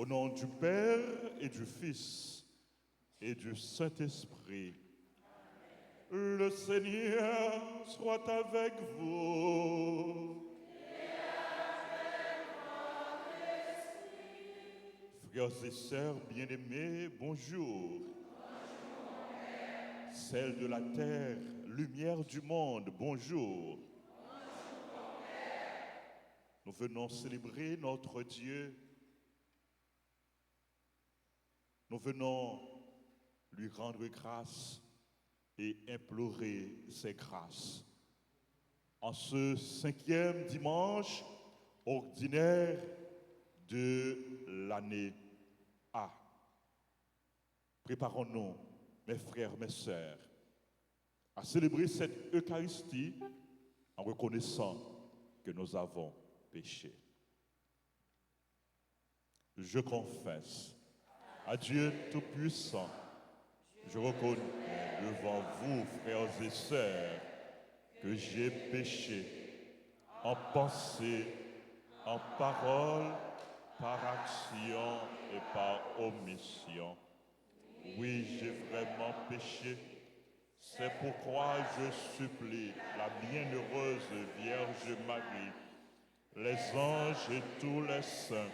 Au nom du Père et du Fils et du Saint-Esprit, le Seigneur soit avec vous. Frères et sœurs bien-aimés, bonjour. Celle de la terre, lumière du monde, bonjour. Nous venons célébrer notre Dieu. Nous venons lui rendre grâce et implorer ses grâces. En ce 5e dimanche ordinaire de l'année A. Préparons-nous, mes frères, mes sœurs, à célébrer cette Eucharistie en reconnaissant que nous avons péché. Je confesse à Dieu Tout-Puissant, je reconnais devant vous, frères et sœurs, que j'ai péché en pensée, en parole, par action et par omission. Oui, j'ai vraiment péché. C'est pourquoi je supplie la bienheureuse Vierge Marie, les anges et tous les saints,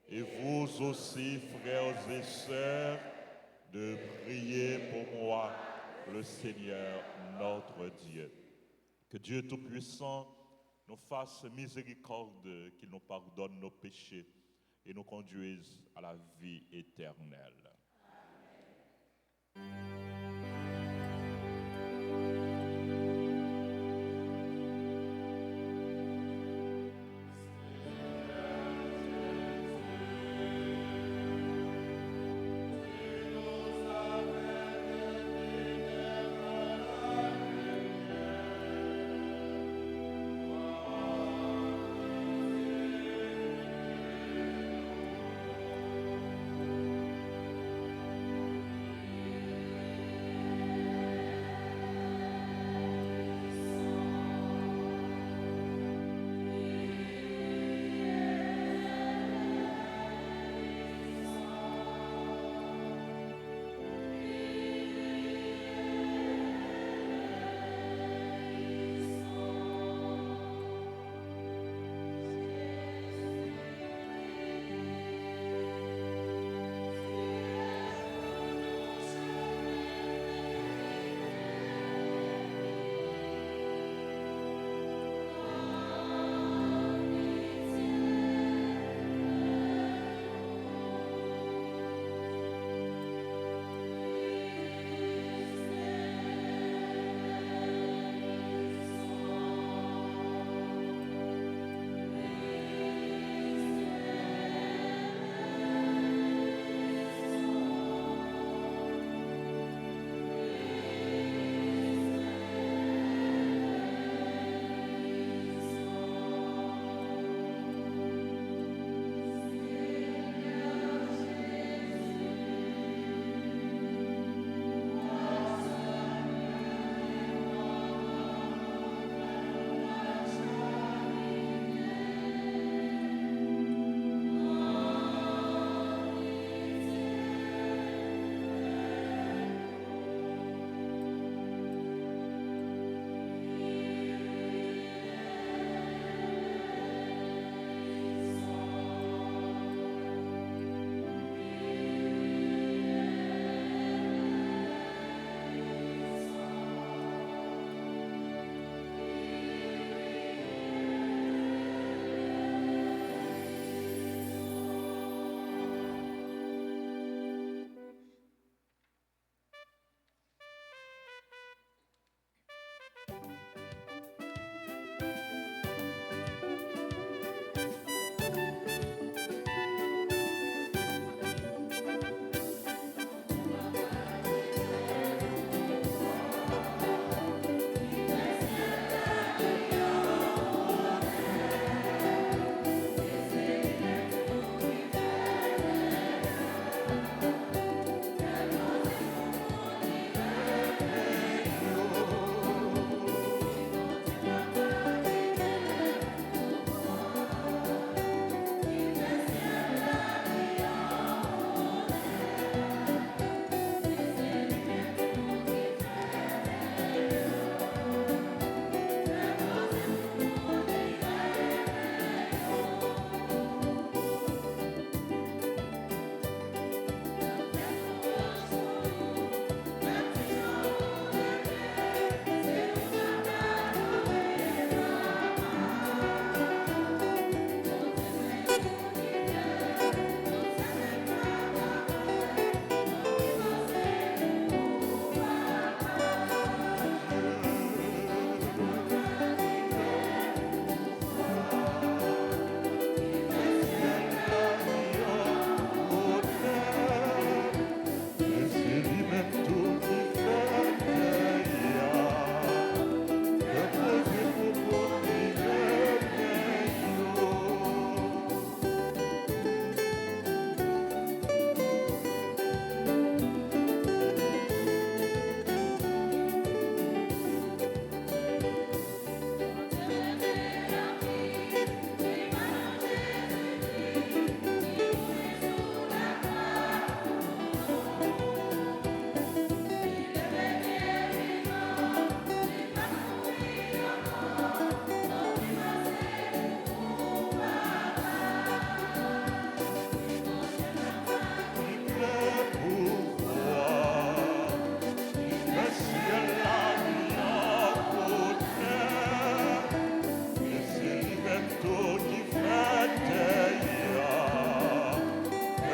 et vous aussi, frères et sœurs, de prier pour moi, le Seigneur notre Dieu. Que Dieu Tout-Puissant nous fasse miséricorde, qu'il nous pardonne nos péchés et nous conduise à la vie éternelle.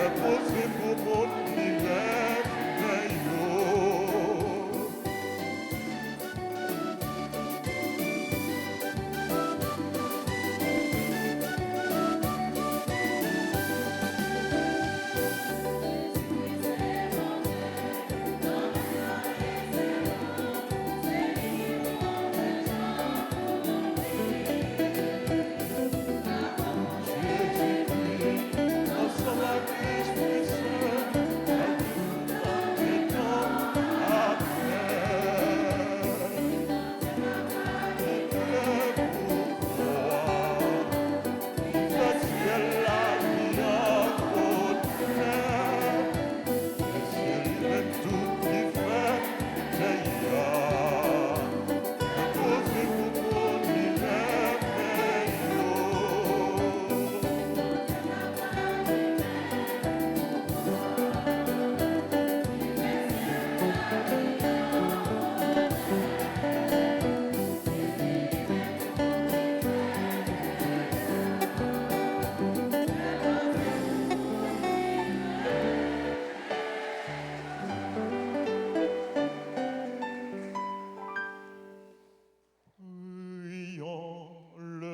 Imposé pour mon hiver,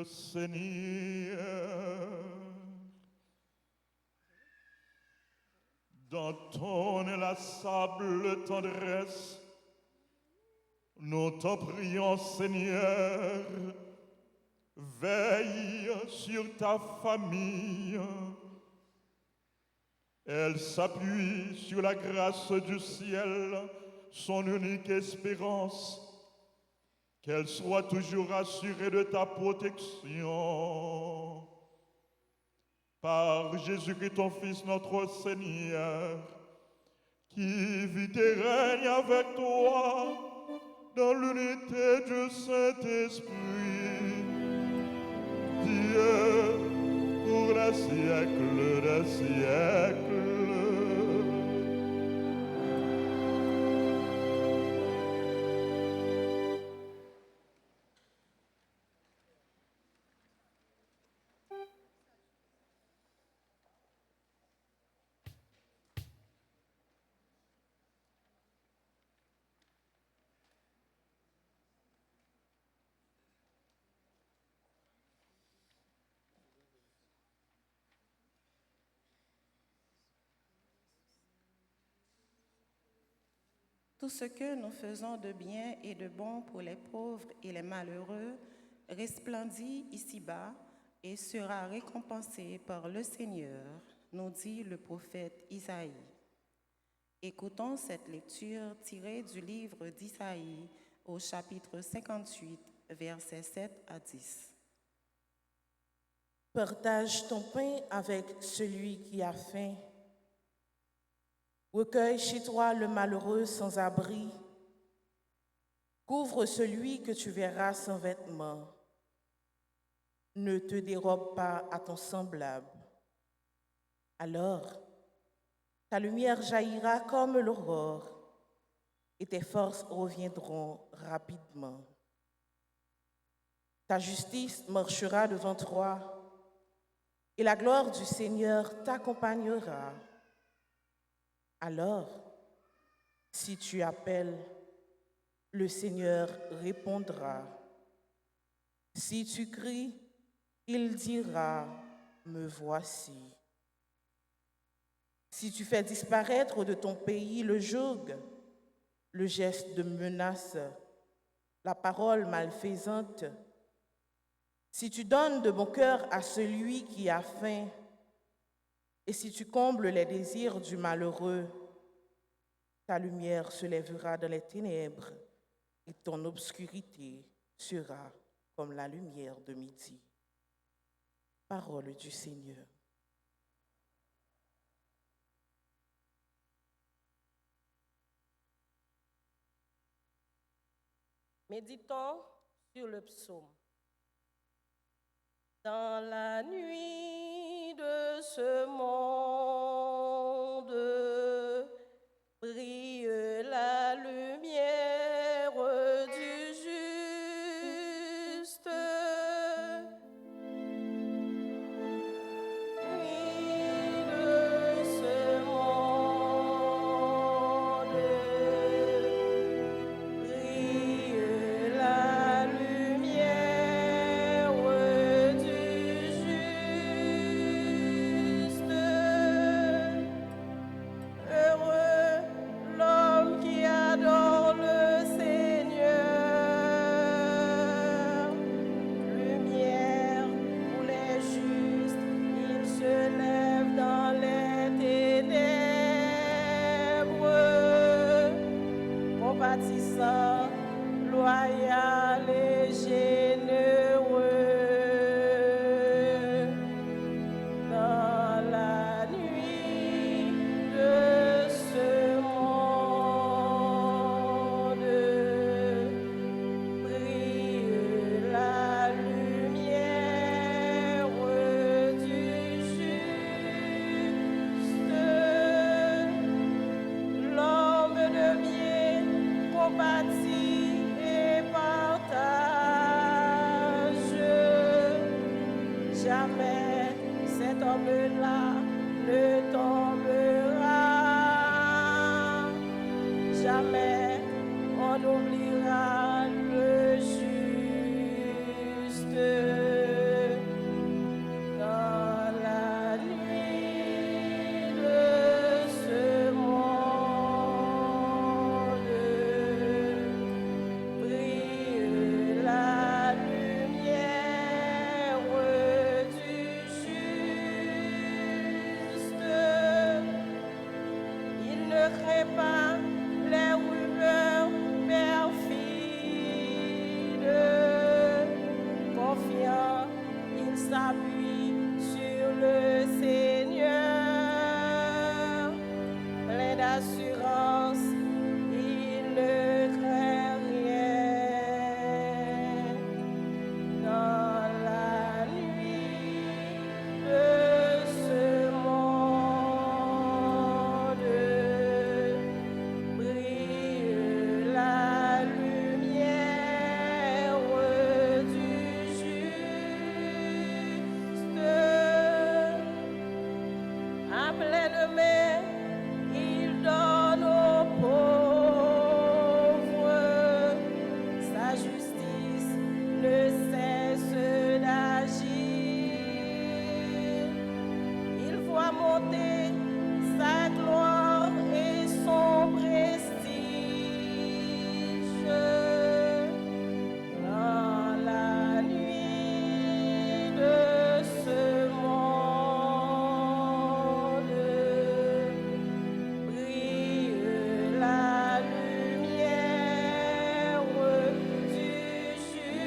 Seigneur, dans ton inlassable tendresse, nous t'en prions, Seigneur, veille sur ta famille. Elle s'appuie sur la grâce du ciel, son unique espérance. Qu'elle soit toujours assurée de ta protection. Par Jésus-Christ, ton Fils, notre Seigneur, qui vit et règne avec toi dans l'unité du Saint-Esprit, Dieu, pour les siècles des siècles. Tout ce que nous faisons de bien et de bon pour les pauvres et les malheureux resplendit ici-bas et sera récompensé par le Seigneur, nous dit le prophète Isaïe. Écoutons cette lecture tirée du livre d'Isaïe au chapitre 58, versets 7 à 10. Partage ton pain avec celui qui a faim. Recueille chez toi le malheureux sans abri. Couvre celui que tu verras sans vêtements. Ne te dérobe pas à ton semblable. Alors, ta lumière jaillira comme l'aurore et tes forces reviendront rapidement. Ta justice marchera devant toi et la gloire du Seigneur t'accompagnera. Alors, si tu appelles, le Seigneur répondra. Si tu cries, il dira, me voici. Si tu fais disparaître de ton pays le joug, le geste de menace, la parole malfaisante, si tu donnes de bon cœur à celui qui a faim, et si tu combles les désirs du malheureux, ta lumière se lèvera dans les ténèbres et ton obscurité sera comme la lumière de midi. Parole du Seigneur. Méditons sur le psaume. Dans la nuit de ce monde, brille la lumière du juste. Nuit de ce ne tombera. Jamais on n'oubliera le juste. Dans la nuit de ce monde, brille la lumière du juste. Il ne craint pas les rumeurs perfides. Confiant, il s'appuie sur le Seigneur. Plein d'assurance, il ne craint rien. Dans la nuit de ce monde, brille la lumière du juste. À pleine main, il donne aux pauvres. Sa justice ne cesse d'agir. Il voit monter sa gloire et son prestige. Dans la nuit de ce monde, brille la lumière du juste.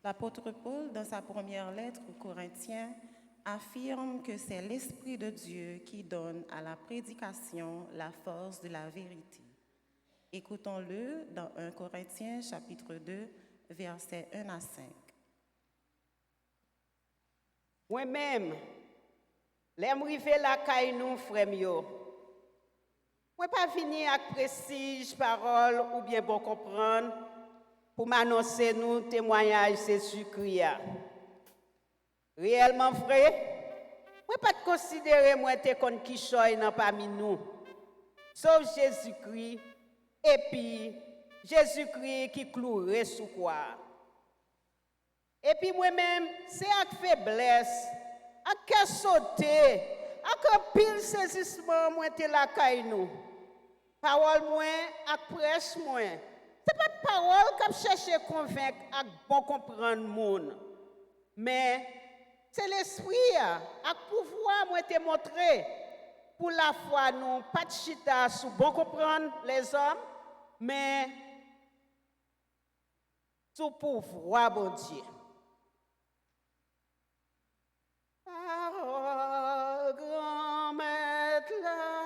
L'apôtre Paul, dans sa première lettre aux Corinthiens, affirme que c'est l'Esprit de Dieu qui donne à la prédication la force de la vérité. Écoutons-le dans 1 Corinthiens chapitre 2, versets 1 à 5. Moi-même, l'aime rive la caille nous, frère mio. Moi pas venir avec prestige, parole ou bien bon comprendre pour m'annoncer nous témoignage Jésus-Christ. Réellement vrai, moi pas de considérer moi te kon qui choy nan parmi nous. Sauf Jésus-Christ et puis Jésus-Christ qui cloué sous croix. Et puis moi-même, c'est avec faiblesse, avec sauter, avec pile saisissement, moi te la caille nous. Parole moins, avec prêche moins. C'est pas de parole qui cherche à convaincre, à bon comprendre le monde. Mais c'est l'esprit, avec pouvoir, moi te montrer. Pour la foi, nous, pas de chita sous bon comprendre les hommes, mais sous pouvoir, bon Dieu. Parole, grand maître là.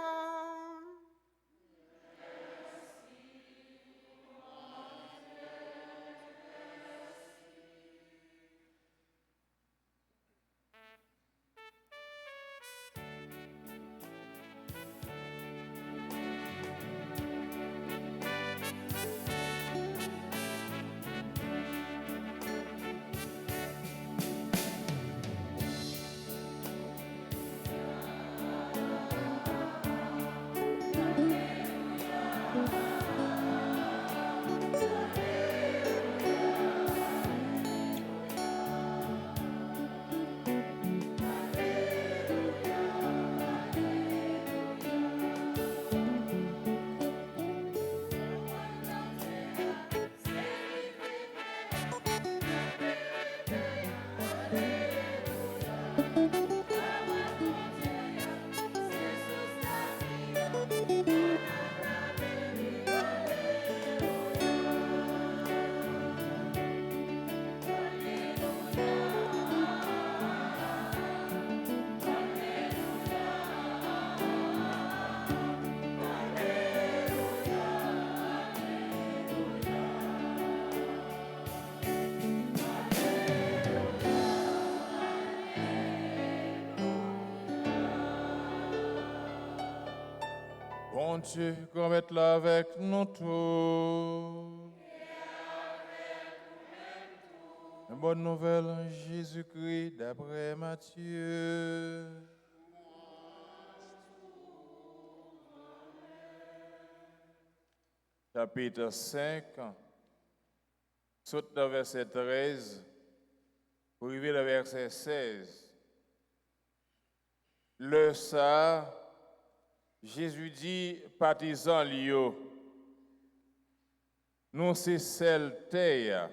Dieu, commettre là avec nous tous. Bonne nouvelle, Jésus-Christ, d'après Matthieu. Chapitre 5, saute dans verset 13, pour arriver au verset 16. Le ça, Jésus dit, partisans lio, nous c'est celle terre.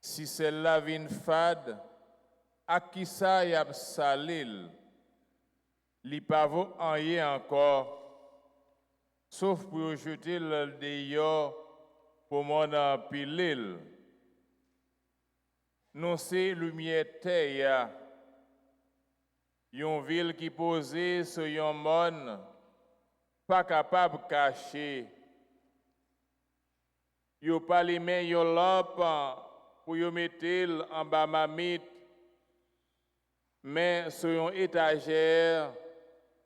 Si celle-là vient fade, à qui ça y a salil, li pa vaut rien encore, sauf pour jeter le dehors pour mon empilil. Nous c'est lumière terre, yon ville qui posée sur yon monde, pas capable de cacher. Yo pas les mains yon lampe pour yon mettre en bas mamite, mais sur yon étagère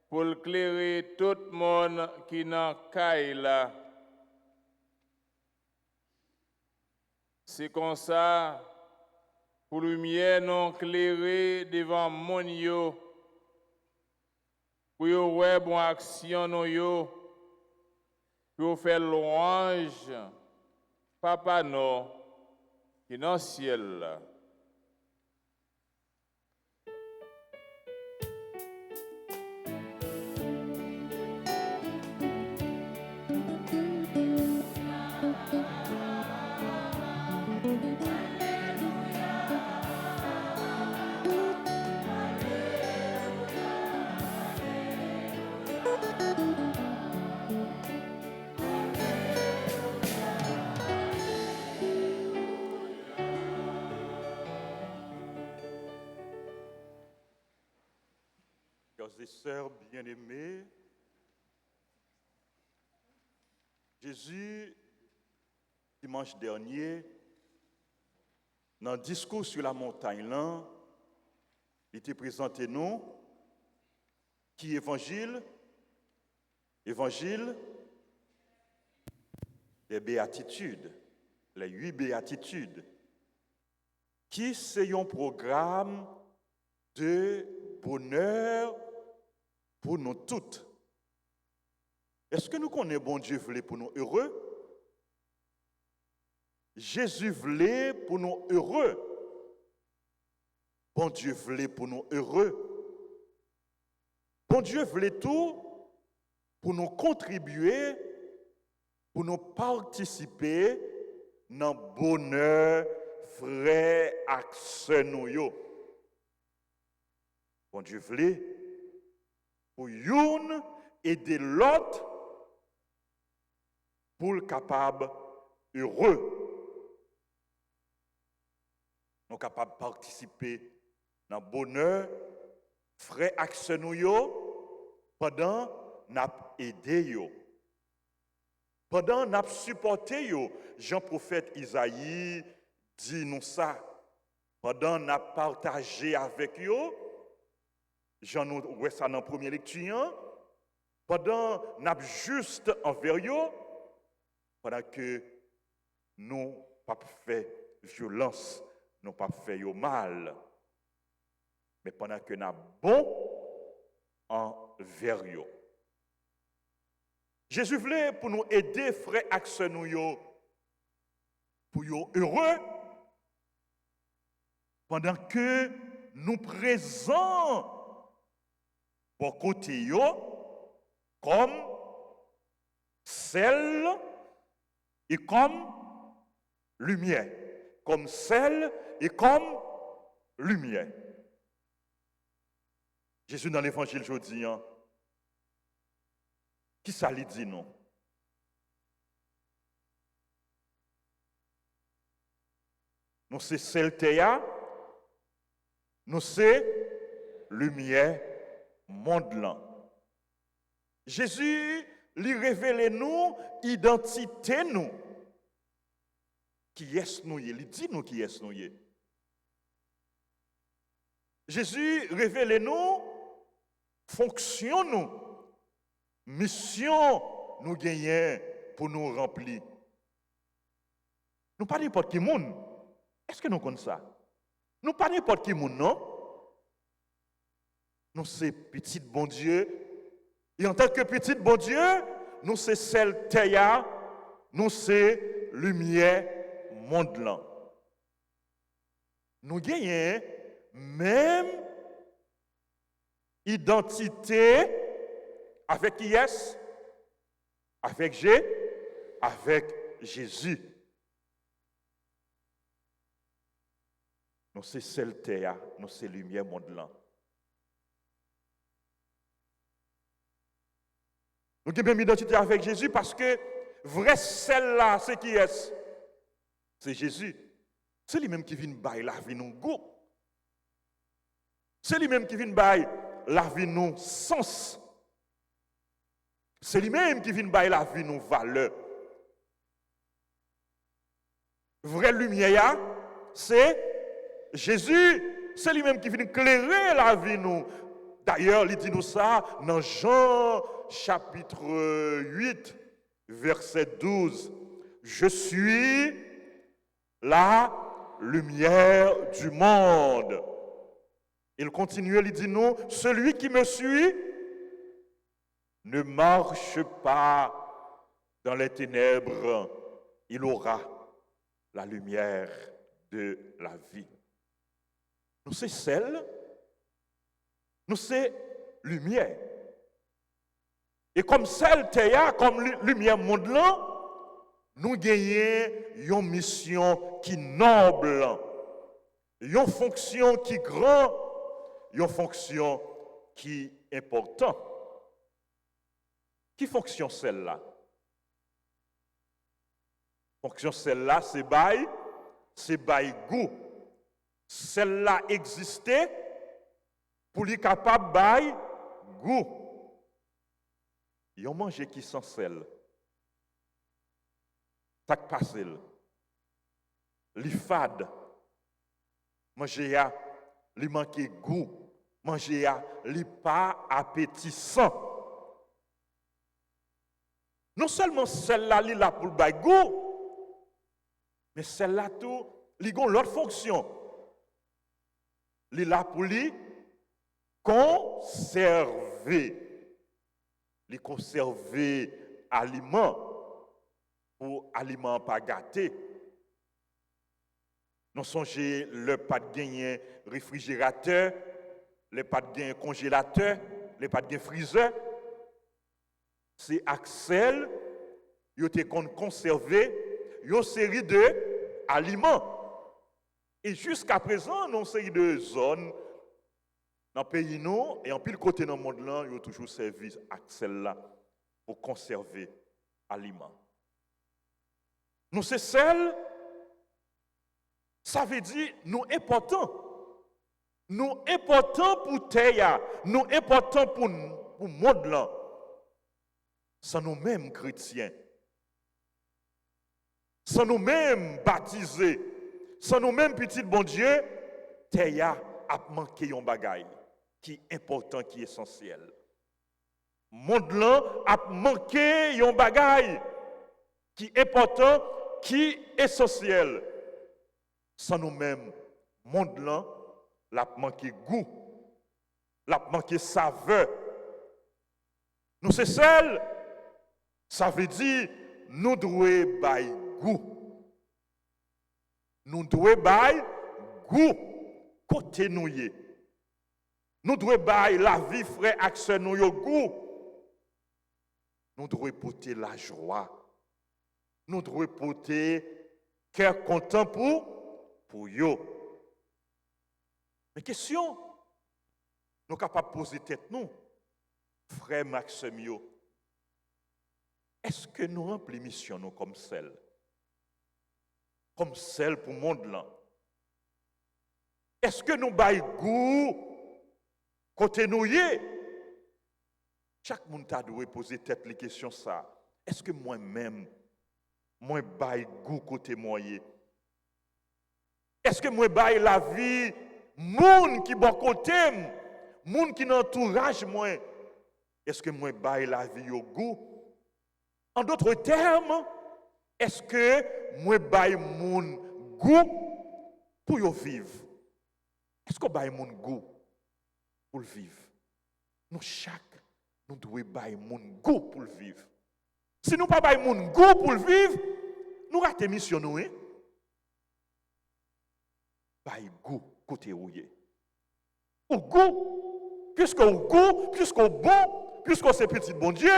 pour éclairer tout le monde qui n'en caille là. C'est comme ça, pour lumière non éclairée devant mon yo, pour yo ouais bon action non yo, pour faire louange, papa non, qui dans le ciel là. Frères et sœurs bien-aimés, Jésus, dimanche dernier, dans le discours sur la montagne, là, il était présenté nous qui évangile des béatitudes, les 8 béatitudes, qui c'est un programme de bonheur pour nous toutes. Est-ce que nous connaissons bon Dieu voulait pour nous heureux? Jésus voulait pour nous heureux. Bon Dieu voulait pour nous heureux. Bon Dieu voulait tout pour nous contribuer, pour nous participer dans le bonheur frère accès nous yo. Bon Dieu voulait pour une aider l'autre pour le capable heureux. Nous capables de participer dans le bonheur, frère accès nous yo, pendant n'a aidé yo. Pendant n'a supporté yo, Jean-prophète Isaïe dit nous ça. Pendant n'a partagé avec yo, Jean nous voit ça dans la première lecture, pendant n'a juste envers yo, pendant que nous pas fait violence, nous pas fait yo mal, mais pendant que n'a bon envers yo. Jésus voulait pour nous aider frères accès nous yo, pour yo heureux, pendant que nous présents pour côté yo comme sel et comme lumière, comme sel et comme lumière. Jésus dans l'évangile aujourd'hui, qui ça lui dit non? Nous c'est sel théa, nous c'est lumière monde là. Jésus lui révèle nous identité nous. Qui est nous? Il dit nous qui est nous. Jésus révèle nous fonction nous. mission nous gagnons pour nous remplir. Nous pas n'importe qui monde. Est-ce que nous connaissons ça? Nous pas n'importe qui monde, non? Nous c'est petit bon Dieu. Et en tant que petit bon Dieu, nous c'est celle terre, nous c'est lumière monde là. Nous gagnons même identité avec qui est? Avec Jésus. Nous c'est celle terre, nous c'est lumière monde là. Nous avons même identité avec Jésus parce que vrai celle-là, c'est qui est? C'est Jésus. C'est lui-même qui vient bailler la vie nous goût. C'est lui-même qui vient bailler la vie nous sens. C'est lui-même qui vient bailler la vie nous valeur. Vraie lumière, c'est Jésus. C'est lui-même qui vient éclairer la vie nous. D'ailleurs, il dit nous ça dans Jean chapitre 8, verset 12. Je suis la lumière du monde. Il continue, il dit nous, celui qui me suit ne marche pas dans les ténèbres, il aura la lumière de la vie. Nous c'est celle, nous c'est lumière. Et comme celle terre, comme lumière monde là, nous gagnons une mission qui noble, une fonction qui grand, une fonction qui important. Qui fonction celle-là? Fonction celle-là, c'est bail goût. Celle-là existait pour lui capable bail goût. Ils ont mangé qui sans sel. Ça qui passe. Li fade. Manger ya, li manque goût. Manger ya, li pas appétissant. Non seulement celle-là, li la pour le bail goût, mais celle-là tout, li gon l'autre fonction. Li la pour li conserver. Li conserver aliment pour aliment pas gâté. Nous songez le pas de gagner réfrigérateur, le pas de gagner congélateur, le pas de gagner freezer. C'est Axel, yo te conserver une série de aliments. Et jusqu'à présent, nous une série de zones dans le pays nous et en pile côté dans le monde là, il y a toujours servi à celle-là pour conserver aliments. Nous c'est celle, ça veut dire nous important. Nous important pour terre, nous important pour le monde là. Sans nous-mêmes chrétiens, sans nous-mêmes baptisés, sans nous-mêmes petits bon Dieu, terre a manqué un bagaille qui est important, qui est essentiel. Monde là a manqué un bagaille qui est important, qui est essentiel. Sans nous-mêmes, monde là l'a manqué goût, l'a manqué saveur. Nous c'est celle, ça veut dire nous devons bailler goût. Nous devons bailler goût côté nous. Nous devons bailler la vie frère accès nous yo goût. Nous devons porter la joie. Nous devons porter cœur content pour yo. Mais question, nous sommes capables de poser tête nous, frère Maxime yo. Est-ce que nous remplissons mission nous comme celle? Comme celle pour le monde là? Est-ce que nous baillons goût côté nous y? Chaque monde a dû poser tête les questions ça. Est-ce que moi-même, moi baille goût côté moi y? Est-ce que moi baille la vie, monde qui bon côté, monde qui n'entourage moi? Est-ce que moi baille la vie au goût? En d'autres termes, est-ce que moi baille mon goût pour yo vivre? Est-ce que baille mon goût pour le vivre? Nous chaque nous devons bailler mon goût pour le vivre. Si nous pas bailler mon goût pour le vivre, nous ratons mission nous. Bailler goût côté rouillé. Au goût, puisqu'au goût, puisqu'au bon, puisqu'on c'est petit bon Dieu,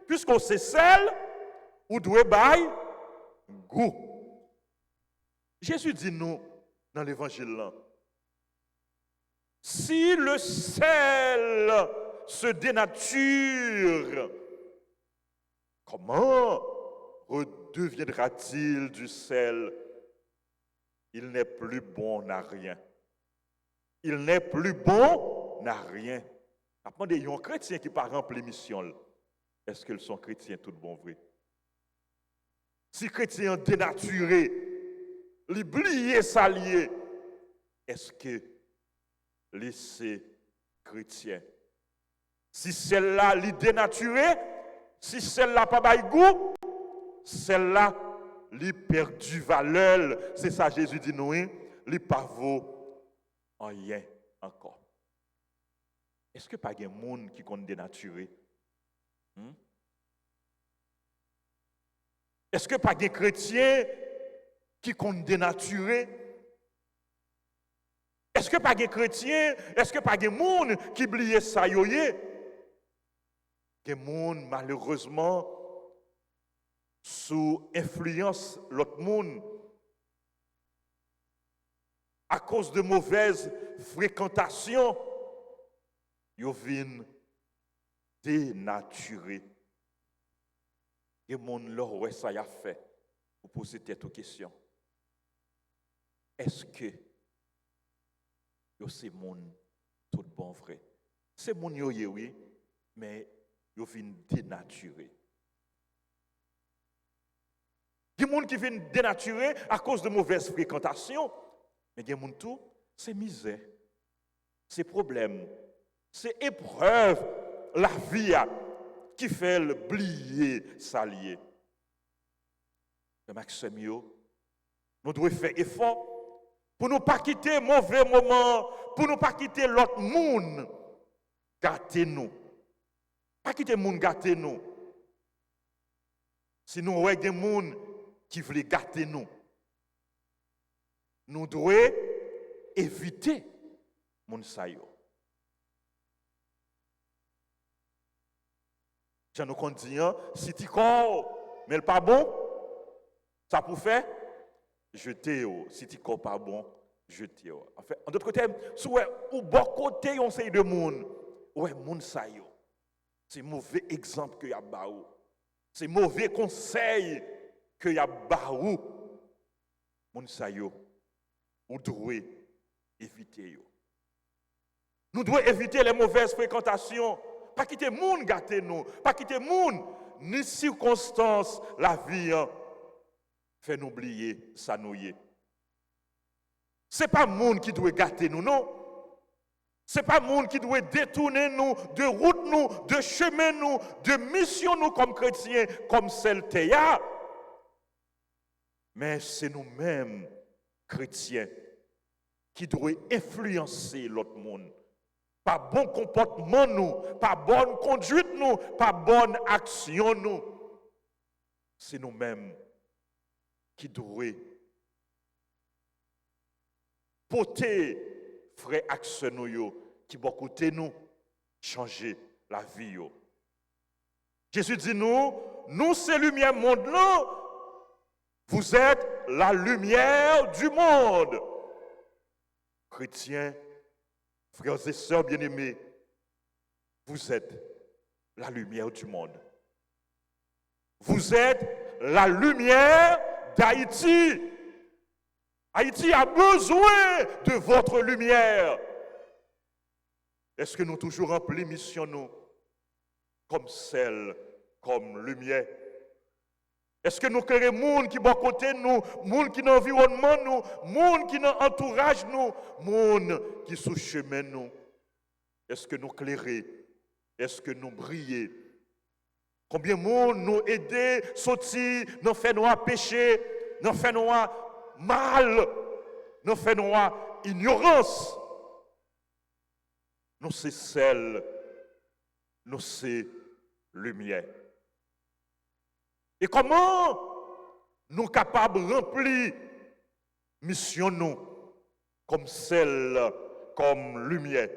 puisqu'on c'est sel, ou doit bailler goût. Jésus dit nous dans l'évangile là, si le sel se dénature, comment redeviendra-t-il du sel? Il n'est plus bon à rien. Il n'est plus bon à rien. Après, il y a un chrétien qui part remplir mission. Est-ce qu'ils sont chrétiens tout bon vrai? Si chrétien dénaturé, l'oublié salié, est-ce que laisser chrétien? Si celle-là l'est dénaturée, si celle-là pas bail goût, celle-là l'est perdu valeur. C'est ça Jésus dit nous, l'est pas vaut en rien encore. Est-ce que pas un monde qui compte dénaturé? Est-ce que pas un chrétien qui compte dénaturé? Est-ce que pas un chrétien, est-ce que pas un monde qui oublie ça yoye? Des monde malheureusement sous influence l'autre monde à cause de mauvaises fréquentations, ils viennent dénaturer. Et mon leur ouais ça y a fait pour poser cette question. Est-ce que yo c'est mon tout bon vrai? C'est mon yo oui, mais yo viennent dénaturer. Il y a des gens qui viennent dénaturer à cause de mauvaises fréquentations. Mais il y a des gens tout, c'est misère, c'est problème, c'est épreuve, la vie qui fait l'oublier s'allier. Mais Maxime, nous devons faire effort pour ne pas quitter mauvais moments, pour ne pas quitter l'autre monde, gâter nous. Pas quitter le monde gâter nous. Si nous avons des gens qui veulent gâter nous, nous devons éviter mon sayo. Je nous dis, si tu corps, mais pas bon, ça pour faire, jeter. Si tu corps pas bon, jeter. En fait, en d'autres termes, si ou bon côté, on sait de monde, ouais, mon sayo. C'est mauvais exemple que y a baou. C'est mauvais conseil que y a baou. Mon sayo, ou devez éviter yo. Nous devons éviter les mauvaises fréquentations. Pas quitter monde gâter nous, pas quitter monde ni circonstances la vie fait nous oublier ça nous y. C'est pas monde qui doit gâter nous non. C'est pas monde qui doit détourner nous de route nous, de chemin nous, de mission nous comme chrétiens, comme celle Théa. Mais c'est nous-mêmes chrétiens qui doivent influencer l'autre monde. Pas bon comportement nous, pas bonne conduite nous, pas bonne action nous. C'est nous-mêmes qui devons porter frère action nous qui vont côté nous changer la vie yo. Jésus dit nous c'est lumière monde là. Vous êtes la lumière du monde. Chrétiens, frères et sœurs bien-aimés, vous êtes la lumière du monde. Vous êtes la lumière d'Haïti. Haïti a besoin de votre lumière. Est-ce que nous toujours remplis mission nous comme celle, comme lumière? Est-ce que nous créons des gens qui sont à côté de nous, des gens qui sont dans l'environnement, des gens qui sont dans l'entourage, des gens qui sont sous chemin nous? Est-ce que nous clairons est-ce que nous brillons? Combien de monde nous aider, sortir, nous fait nous pécher, nous fait nous mal, nous fait nous ignorance. Nous c'est sel, nous c'est lumière. Et comment nous sommes capables de remplir mission nous comme sel, comme lumière?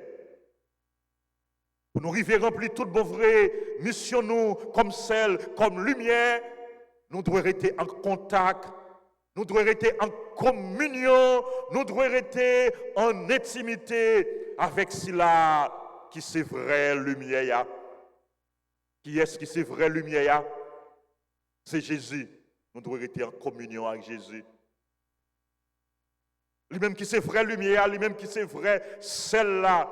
Pour nous arriver à remplir toute bonne vraie mission nous comme sel, comme lumière, nous devons rester en contact, nous devons rester en communion, nous devons rester en intimité avec cela qui c'est vraie lumière. Qui est-ce qui c'est vraie lumière? C'est Jésus. Nous devons rester en communion avec Jésus. Lui-même qui c'est vraie lumière, lui-même qui c'est vrai celle-là.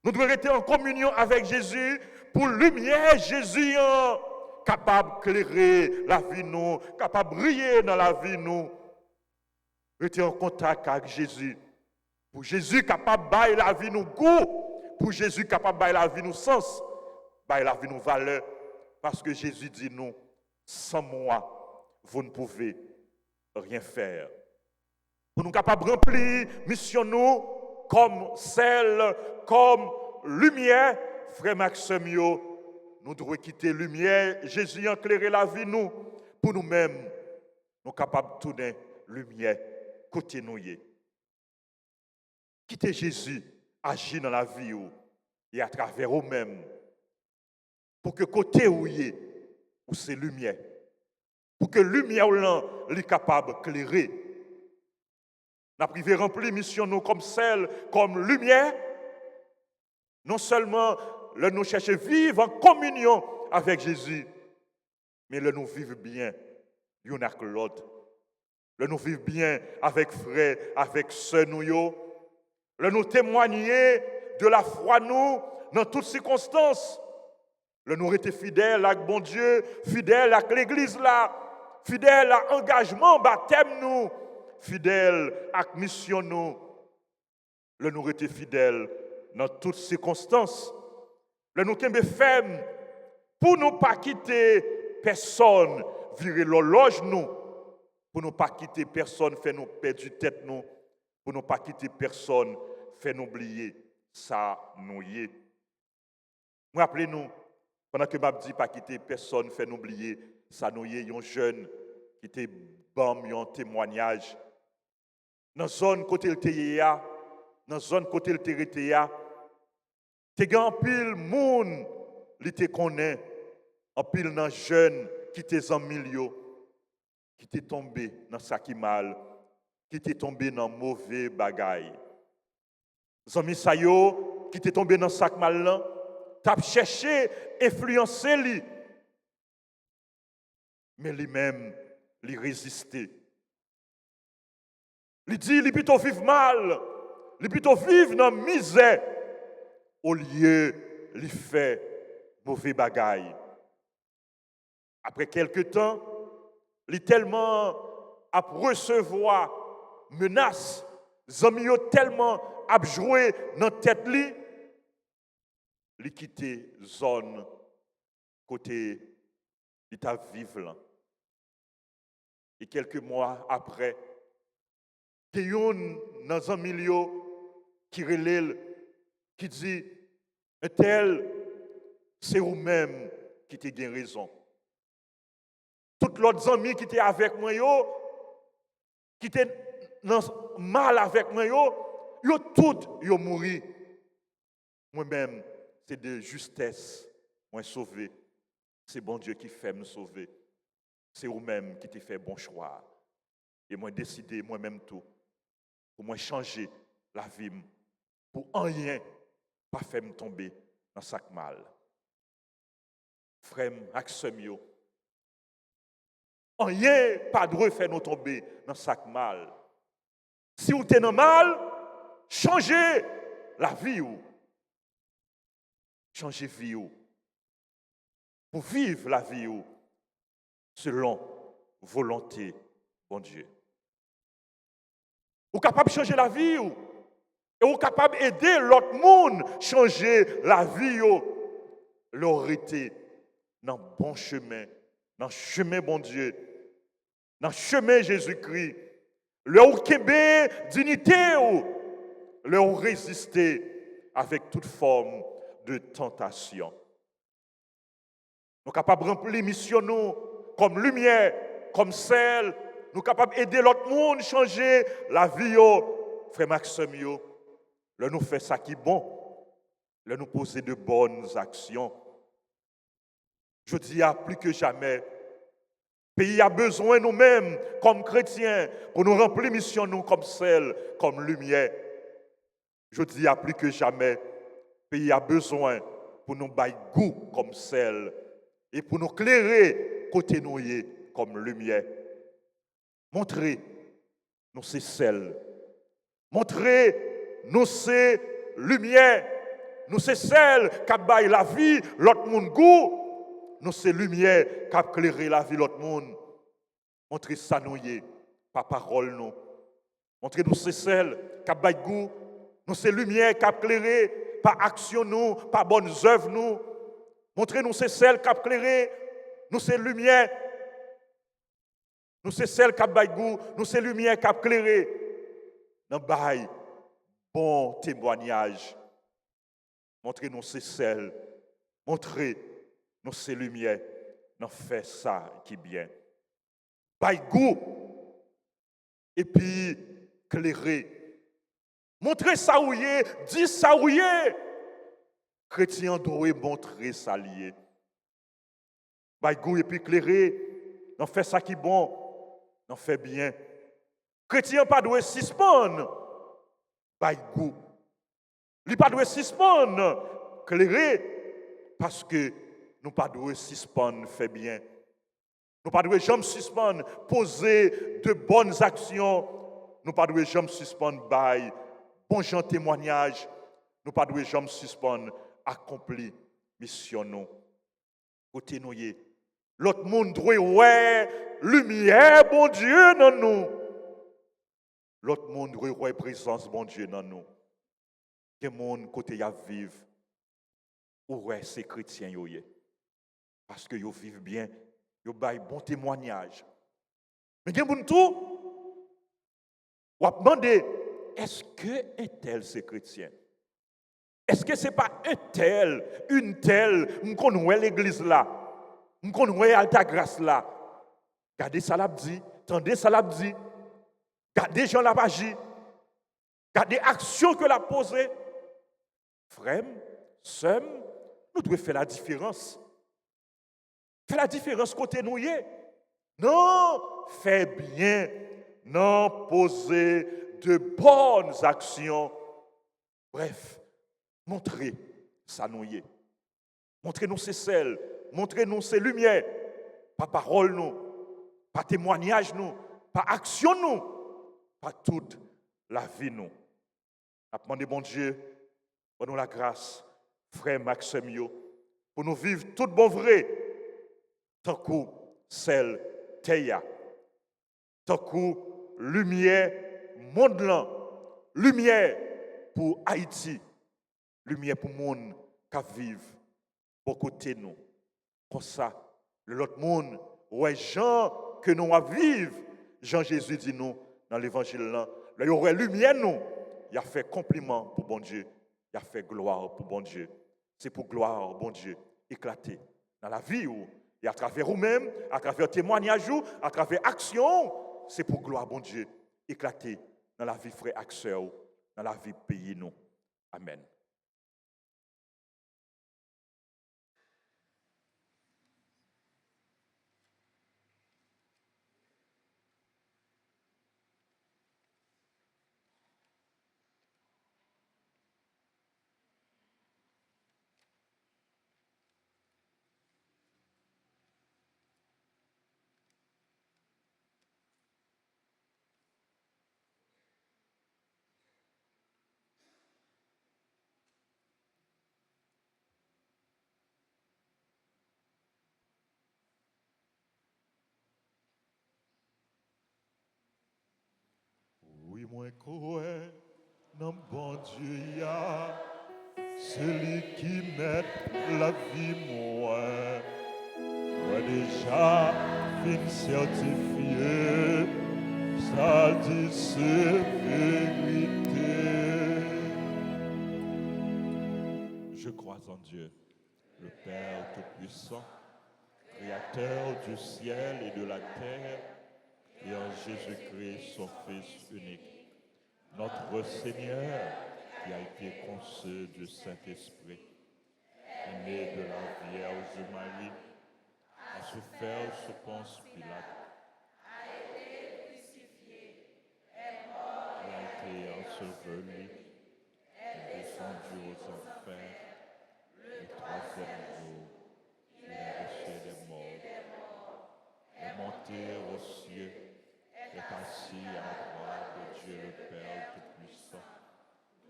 Nous devons rester en communion avec Jésus pour lumière Jésus capable d'éclairer la vie nous, capable de briller dans la vie nous. Rester en contact avec Jésus. Pour Jésus capable de bailler la vie nous goût, pour Jésus capable de bailler la vie nous sens, bailler la vie nous valeur. Parce que Jésus dit nous, sans moi, vous ne pouvez rien faire. Pour nous capables de remplir mission nous comme sel, comme lumière, frère Maxime, nous devons quitter lumière. Jésus a éclairé la vie nous. Pour nous-mêmes, nous sommes capables de tourner lumière côté nous. Quitter Jésus, agir dans la vie et à travers vous-mêmes. Pour que côté où c'est lumière. Pour que lumière est capable d'éclairer. Nous avons rempli mission nous comme celle, comme lumière. Non seulement nous cherchons à vivre en communion avec Jésus, mais nous vivons bien l'un avec l'autre. Nous vivons bien avec frères, avec sœurs nous témoigner de la foi nous dans toutes circonstances. Nous rester fidèles avec bon Dieu, fidèles avec l'église là, fidèles à l'engagement, baptême nous, fidèles à la mission nous. Nous rester fidèles dans toutes circonstances. Nous sommes fermes pour ne pas quitter personne, virer l'horloge nous, pour ne pas quitter personne, faire nous perdre tête nous, pour ne pas quitter personne, faire nous oublier ça nous y est. Rappelez-nous, pendant que je dis pas quitter personne, faire nous oublier ça nous y est, un jeune qui était bon, un témoignage. Dans la zone côté le TIA, dans la zone côté le TRTA, te gan pile moun li te connaît, en pile nan jeune qui te en milieu, qui te tombé dans ça qui mal, qui te tombé dans mauvais bagaille. Zami sa yo qui te tombé dans sac mal là, t'a cherché influencer lui. Mais lui-même, lui résister. Il dit, il plutôt vivre mal, il plutôt vivre dans la misère, au lieu de faire mauvais bagaille. Après quelque temps, il tellement à recevoir menaces, amis tellement à jouer dans la tête li, il quitte zone côté l'état vivre. Et quelques mois après, il y a dans un milieu qui relève, qui dit, un tel, c'est vous-même qui te gagne raison. Toutes les autres amis qui étaient avec moi, qui étaient mal avec moi, ils tous mourent. Moi-même, c'est de justesse, moi sauvé. C'est bon Dieu qui fait me sauver. C'est vous-même qui te fait bon choix. Et moi décidé moi-même tout. Pour moi changer la vie. Pour rien, pas faire me tomber dans sac mal. Frère, Axemio. Rien, pas de faire nous tomber dans sac mal. Si vous êtes dans mal, changez la vie. Changez la vie. Pour vivre la vie selon volonté, bon Dieu. Vous êtes capable de changer la vie et vous êtes capable d'aider l'autre monde à changer la vie leur été dans le bon chemin, dans le chemin bon Dieu, dans le chemin Jésus-Christ, leur kébé dignité, leur résister avec toute forme de tentation. Nous sommes capables de remplir mission nous comme lumière, comme sel. Nous sommes capables d'aider l'autre monde à changer la vie. Frère Maxime, là nous faisons ça qui est bon. Là nous poser de bonnes actions. Je dis plus que jamais, le pays a besoin nous-mêmes, comme chrétiens, pour nous remplir mission nous comme sel, comme lumière. Je dis plus que jamais, le pays a besoin pour nous bailler goût comme sel et pour nous clairer côté nous comme lumière. Montrez nous c'est sel. Montrez nous c'est lumière. Nous c'est sel qui baille la vie, l'autre monde goût. Nous c'est lumière qui a éclairé la vie l'autre monde. Montrez ça nous par parole nous. Montrez nous c'est sel qui baille goût. Nous c'est lumière qui a éclairé par action nous, par bonnes œuvres nous. Montrez nous c'est sel qui a éclairé. Nous c'est lumière. Nous c'est sel qui a baille goût. Nous c'est lumière qui a éclairé. Nous baille bon témoignage. Montrez nous c'est sel. Montrez nous c'est lumière. Nous fait ça qui est bien. Baille goût. Et puis éclairer. Montrez ça où y est, dis ça où y est. Chrétien doit montrer ça lié. Baille goût et puis éclairer. Nous fait ça qui est bon. Nous fait bien. Chrétien pas doit suspendre. Baille goût. Il pas doit suspendre. Éclairer. Parce que nous pas doit suspendre fait bien. Nous pas doit jamais suspendre. Poser de bonnes actions. Nous pas doit jamais suspendre. Baille. Bon gens témoignage, nous pas doit jamais suspendre, accomplir mission nous. Côté nous l'autre monde doit ouais lumière bon Dieu dans nous. L'autre monde doit ouais présence bon Dieu dans nous. Que monde côté y a vivre ou ouais ces chrétiens yo yé. Parce que yo vivent bien, yo bail bon témoignage. Mais gen moun tout ou a demandé est-ce que un tel c'est chrétien? Est-ce que ce n'est pas un tel, une telle, nous connaissons l'église là, nous connaissons Alta Grâce là? Gardez ça l'a dit, tendez ça l'a dit, gardez Jean l'a agi, gardez action que l'a posée. Frère, sœur, nous devons faire la différence. Faire la différence côté nous. Non, fais bien, non, poser de bonnes actions. Bref, montrez ça nous y est. Montrez-nous ces sel, montrez-nous ces lumières, par parole nous, par témoignage nous, par action nous, par toute la vie nous. A demandé bon Dieu, pour nous la grâce, frère Maxime, pour nous vivre tout bon vrai, tant que sel Teya, tant que lumière monde là, lumière pour Haïti, lumière pour le monde qui vit pour côté nous. Comme ça, l'autre monde, ouais, Jean que nous vivons, Jean Jésus dit nous dans l'évangile là, il y aurait lumière nous, il a fait compliment pour bon Dieu, il a fait gloire pour bon Dieu. C'est pour gloire bon Dieu éclater dans la vie et à travers vous-même, à travers témoignage, à travers action, c'est pour gloire bon Dieu éclater dans la vie frère et sœur, dans la vie pays nous. Amen. Oui, moi, crois, non, bon Dieu, celui qui met la vie moi déjà fin certifié, ça dit c'est vérité. Je crois en Dieu, le Père Tout-Puissant, Créateur du ciel et de la terre, et en Jésus-Christ, son Fils unique, notre Seigneur, qui a été conçu du Saint-Esprit, né de la Vierge Marie, a souffert sous Ponce Pilate, a été crucifié, est mort, et a été enseveli, est descendu aux enfers, le troisième jour, il est ressuscité des morts, est monté aux cieux, est assis à la droite de Dieu le Père Tout-Puissant,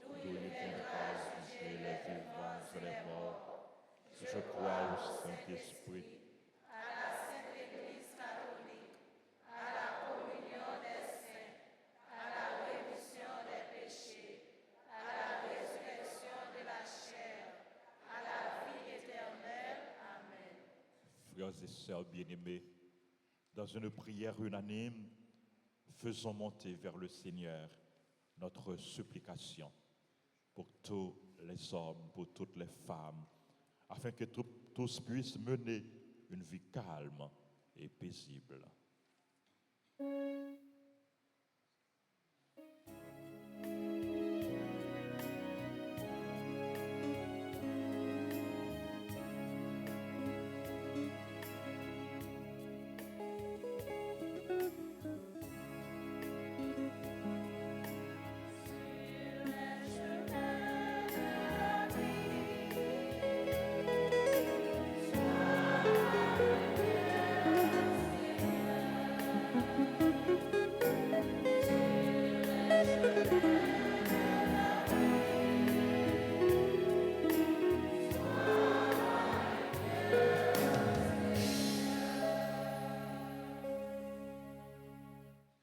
d'où il viendra juger les vivants et les morts. Je crois au Saint-Esprit, à la Sainte Église catholique, à la communion des saints, à la rémission des péchés, à la résurrection de la chair, à la vie éternelle. Amen. Frères et sœurs bien-aimés, dans une prière unanime, faisons monter vers le Seigneur notre supplication pour tous les hommes, pour toutes les femmes, afin que tous puissent mener une vie calme et paisible.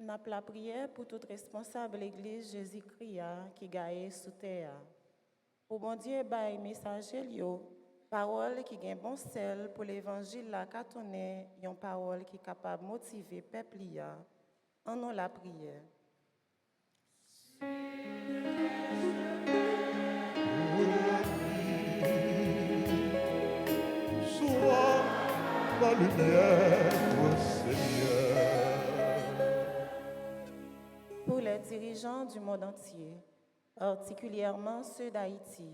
N'a la prière pour toute responsable l'église Jésus-Christ qui gagne sous terre. Pour bon Dieu, bail messager yo, parole qui gagne bon sel pour l'évangile la catonné, yon parole qui capable motiver peuple ya. En nous la prière. Sois ma lumière, ô Seigneur. Pour les dirigeants du monde entier, particulièrement ceux d'Haïti,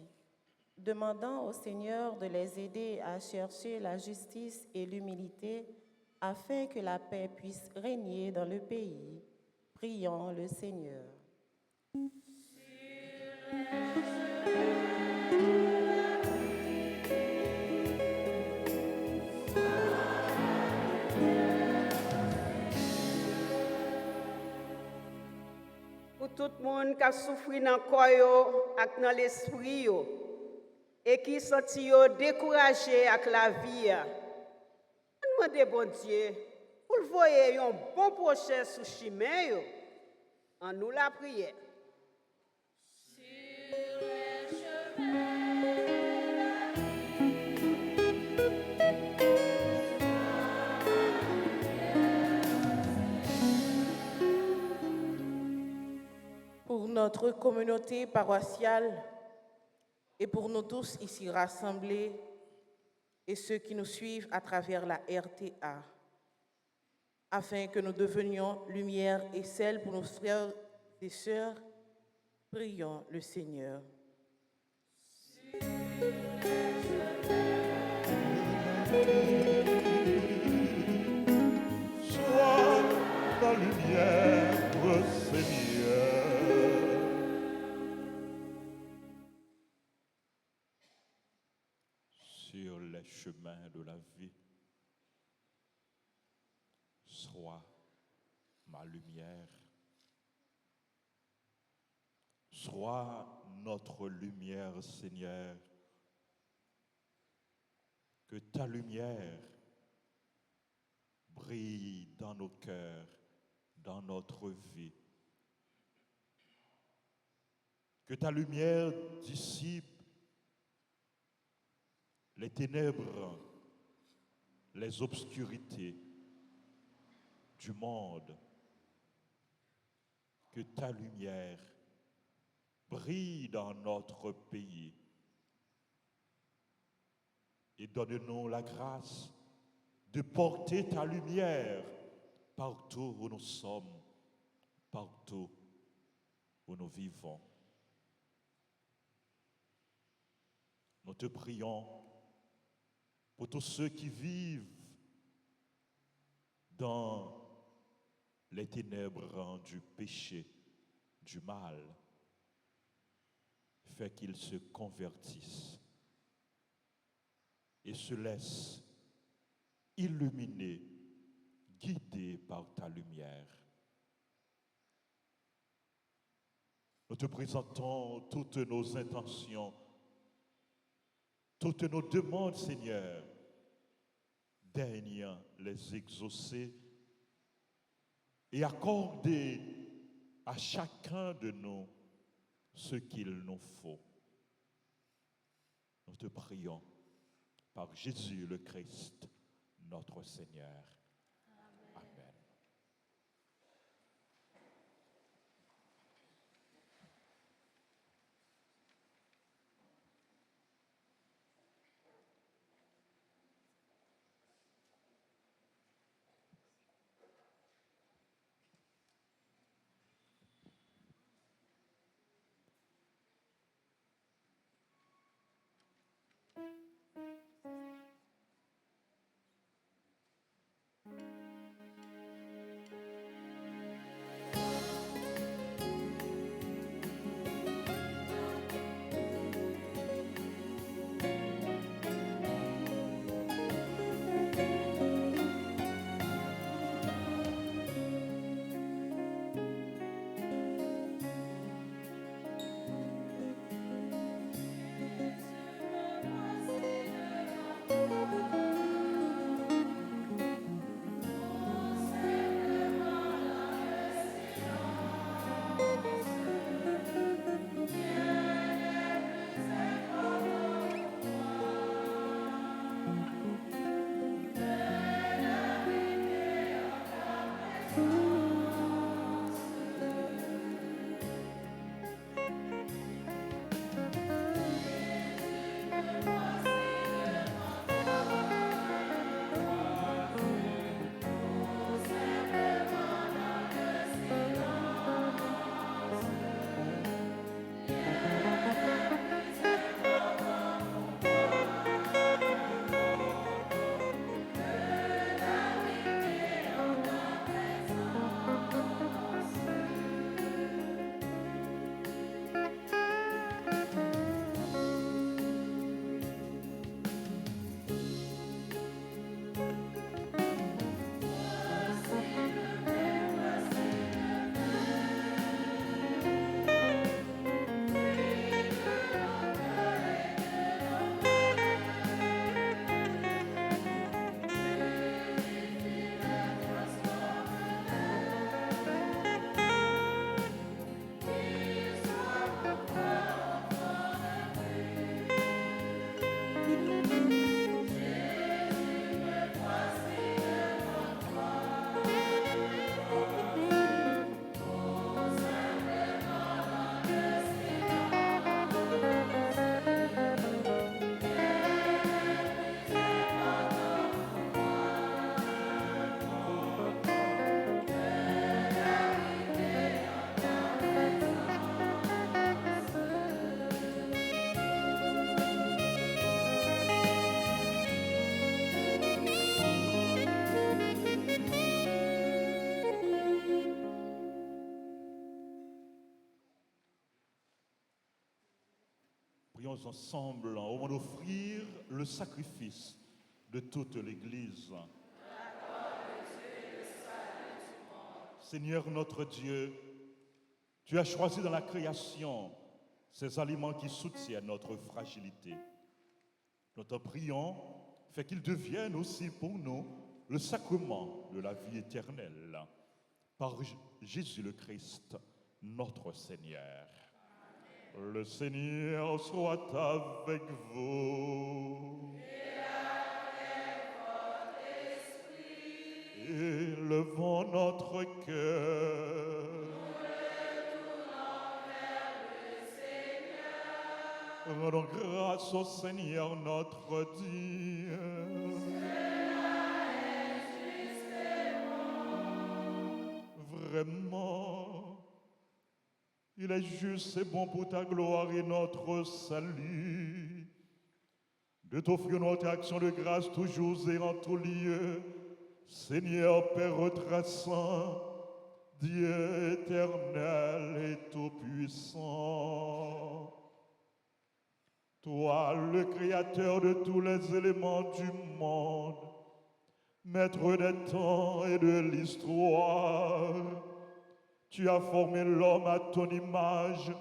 demandant au Seigneur de les aider à chercher la justice et l'humilité afin que la paix puisse régner dans le pays, prions le Seigneur. Pour tout le monde qui a souffert dans le corps et dans l'esprit et qui senti découragé avec la vie, on demande bon Dieu pour le voyer un bon projet sous chemin en nous la prière. Pour notre communauté paroissiale et pour nous tous ici rassemblés et ceux qui nous suivent à travers la RTA, afin que nous devenions lumière et sel pour nos frères et sœurs, prions le Seigneur. Sois ma lumière, ô Seigneur. Sur les chemins de la vie, sois ma lumière. Sois notre lumière, Seigneur. Que ta lumière brille dans nos cœurs, dans notre vie. Que ta lumière dissipe les ténèbres, les obscurités du monde, que ta lumière brille dans notre pays et donne-nous la grâce de porter ta lumière partout où nous sommes, partout où nous vivons. Nous te prions pour tous ceux qui vivent dans les ténèbres du péché, du mal. Fais qu'ils se convertissent et se laissent illuminer, guidés par ta lumière. Nous te présentons toutes nos intentions, toutes nos demandes, Seigneur. Daigne les exaucer et accorder à chacun de nous ce qu'il nous faut. Nous te prions par Jésus le Christ, notre Seigneur. Amen. Prions ensemble au moment d'offrir le sacrifice de toute l'Église. Seigneur notre Dieu, tu as choisi dans la création ces aliments qui soutiennent notre fragilité. Nous te prions, fais qu'ils deviennent aussi pour nous le sacrement de la vie éternelle. Par Jésus le Christ, notre Seigneur. Le Seigneur soit avec vous. Élevons notre cœur. Rendons grâce au Seigneur notre Dieu. Vraiment, il est juste et bon pour ta gloire et notre salut de t'offrir notre action de grâce toujours et en tout lieu. Seigneur Père retraçant, Dieu éternel et tout-puissant, toi le Créateur de tous les éléments du monde, Maître des temps et de l'histoire, tu as formé l'homme à ton image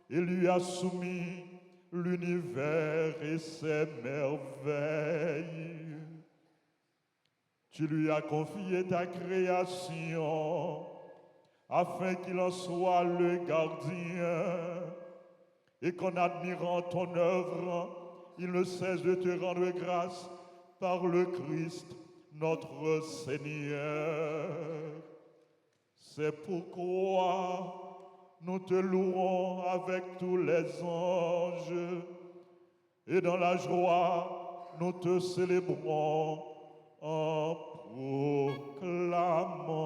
et lui as soumis l'univers et ses merveilles. Tu lui as confié ta création afin qu'il en soit le gardien et qu'en admirant ton œuvre, il ne cesse de te rendre grâce par le Christ, notre Seigneur. C'est pourquoi nous te louons avec tous les anges et dans la joie, nous te célébrons en proclamant.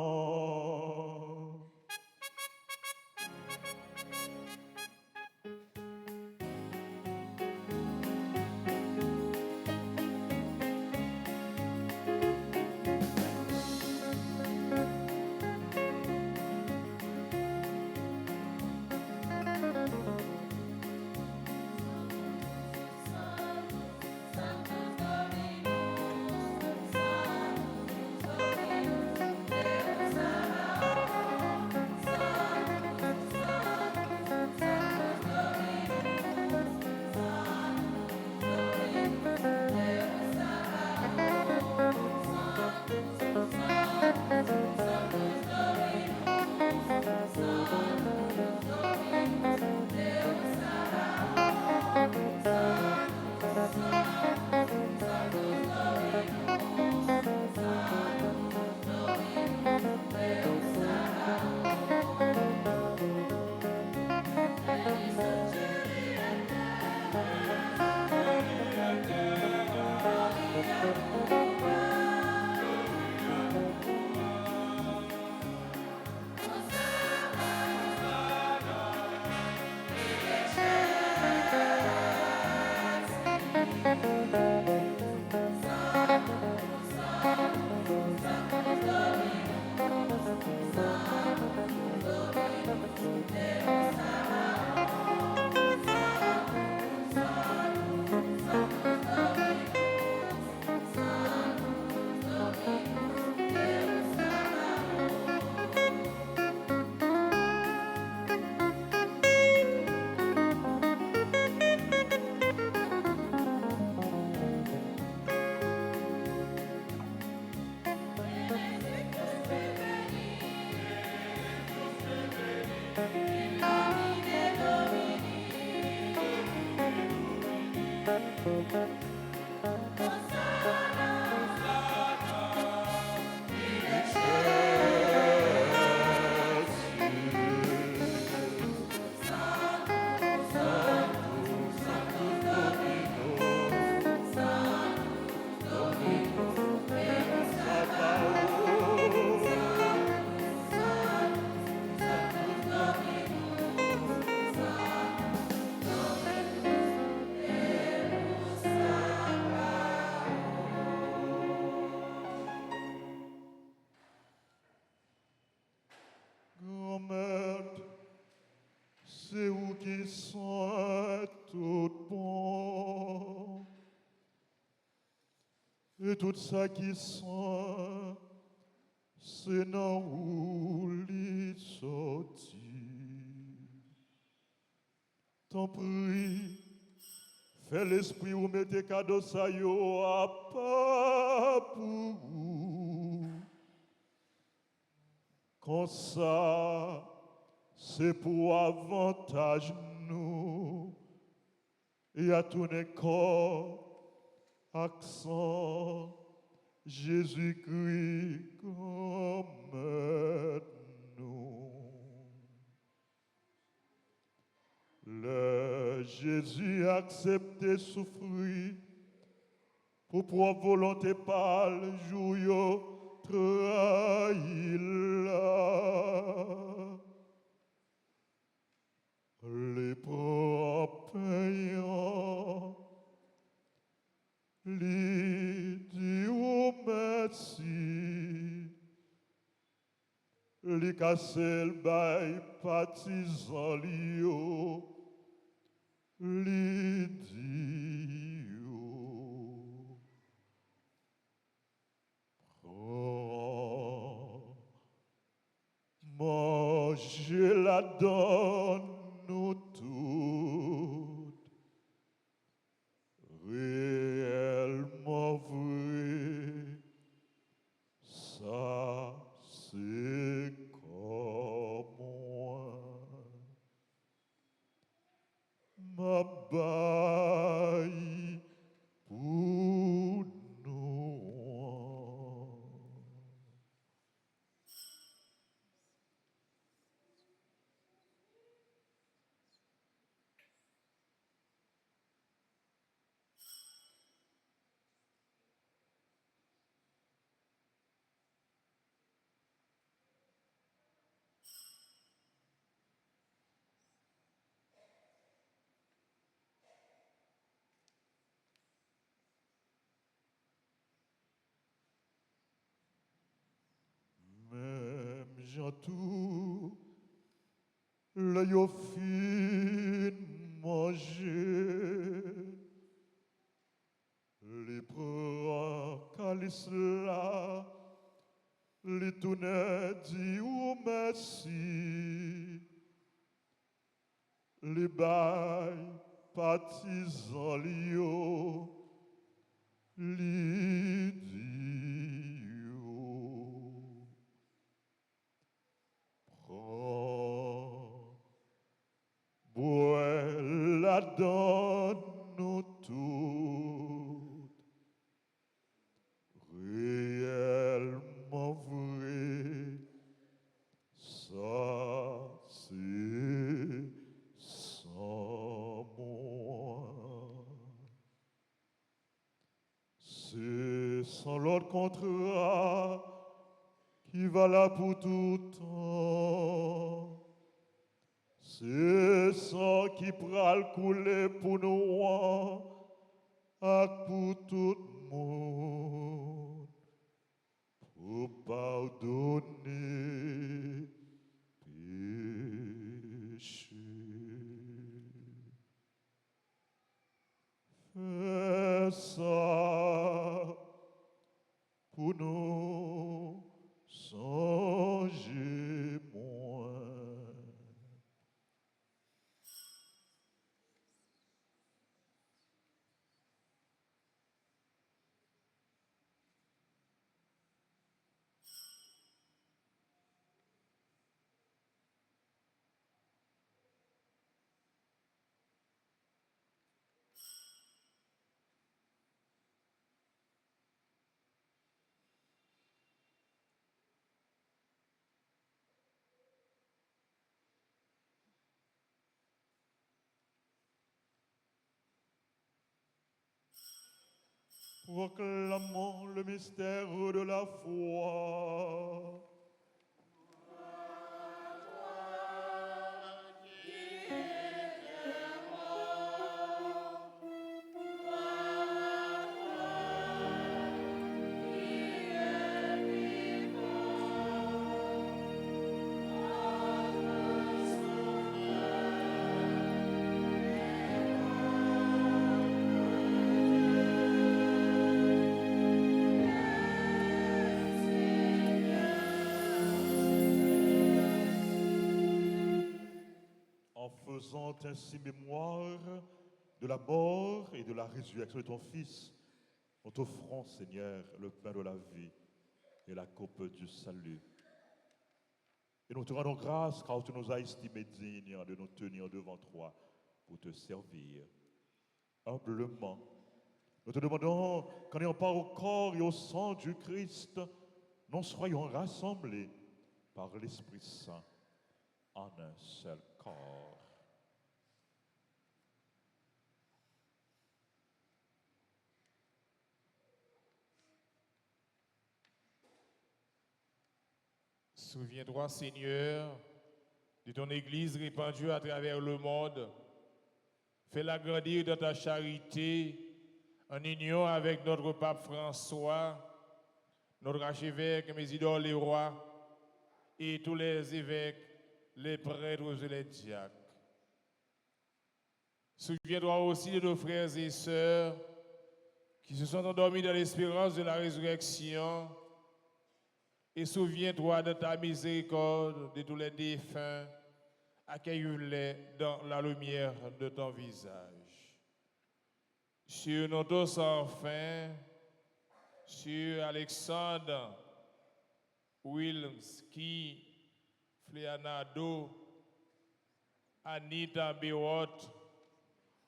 C'est où qui sont tout bon et tout ça qui sont c'est dans où les sorti. T'en prie, fais l'esprit ou mettez cadeau ça yo à pas pour vous. Comme ça, c'est pour avantage nous. et à ton corps, accent Jésus-Christ comme nous. Le Jésus a accepté souffrir pour propre volonté par le jour trahi là. Les propres payants, les Dieu merci, les casser le bail partisan lio, les Dieu. Prends, mangez la donne nous toutes, réellement vrai, ça c'est comme moi. Ma baille pour nous. Même Jean tout, l'œil au fin manger, les prends calice là, les tourner dit ou merci, les bails partisans lio, l'idio. Prends, bois la donne nous toutes, réellement vrai, ça c'est sans moi. C'est sans l'autre contrat qui va là pour tout temps. C'est sang qui pral couler pour nous et pour tout le monde. Pour pardonner péché. Fais ça pour nous songer moins. Proclamons le mystère de la foi. En faisant ainsi mémoire de la mort et de la résurrection de ton Fils, nous t'offrons, Seigneur, le pain de la vie et la coupe du salut. Et nous te rendons grâce car tu nous as estimés dignes de nous tenir devant toi pour te servir. humblement. Nous te demandons qu'en ayant part au corps et au sang du Christ, nous soyons rassemblés par l'Esprit Saint en un seul corps. Souviens-toi, Seigneur, de ton Église répandue à travers le monde. Fais-la grandir dans ta charité, en union avec notre pape François, notre archevêque Mésidore Leroy et tous les évêques, les prêtres et les diacres. Souviens-toi aussi de nos frères et sœurs qui se sont endormis dans l'espérance de la résurrection. Et souviens-toi de ta miséricorde de tous les défunts. Accueille-les dans la lumière de ton visage. Sur nos tous enfin, sur Alexandre, Wilmski, Fleanado, Anita Béot,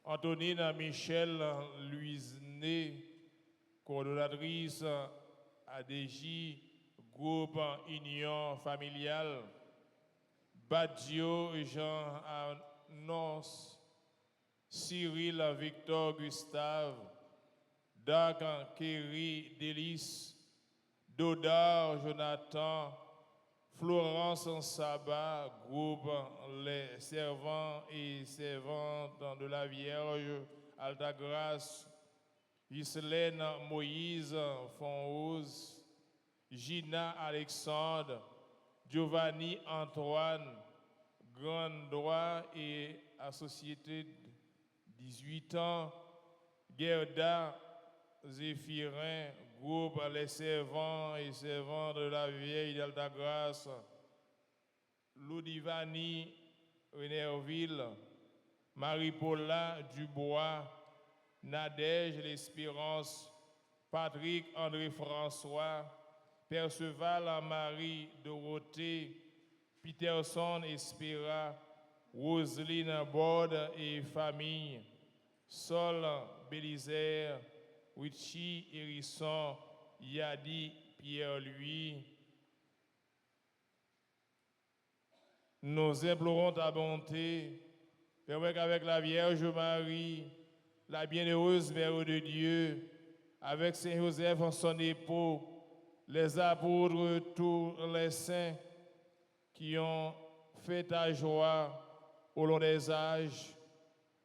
Antonine Michel Louisné, coordonnatrice ADJ, groupe Union familiale, Badio Jean Annonce, Cyril Victor Gustave, Dac Kerry Délice, Dodar Jonathan, Florence Sabat, groupe Les Servants et Servantes de la Vierge, Alta Grâce, Ghislaine Moïse Fonrose, Gina Alexandre, Giovanni Antoine, Grand Droit et à Société 18 ans, Gerda Zéphirin, groupe Les Servants et Servantes de la Vieille d'Altagrace, Loudivani Renerville, Marie-Paula Dubois, Nadège L'Espérance, Patrick André François, Perceval Marie Dorothée, Peterson Espera, Roselyne Borde et famille, Sol Bélisaire, Richie Hérisson, Yadi Pierre-Louis. Nous implorons ta bonté, permets qu'avec la Vierge Marie, la bienheureuse Mère de Dieu, avec Saint Joseph en son époux, les apôtres, tous les saints qui ont fait ta joie au long des âges,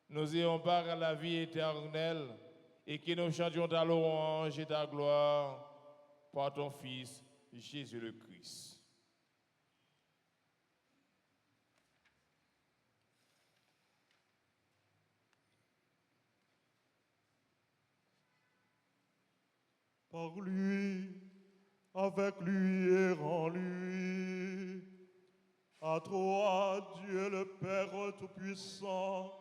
nous ayons part à la vie éternelle et que nous chantions ta louange et ta gloire par ton Fils, Jésus le Christ. Par lui, avec lui et en lui, à toi, Dieu le Père Tout-Puissant,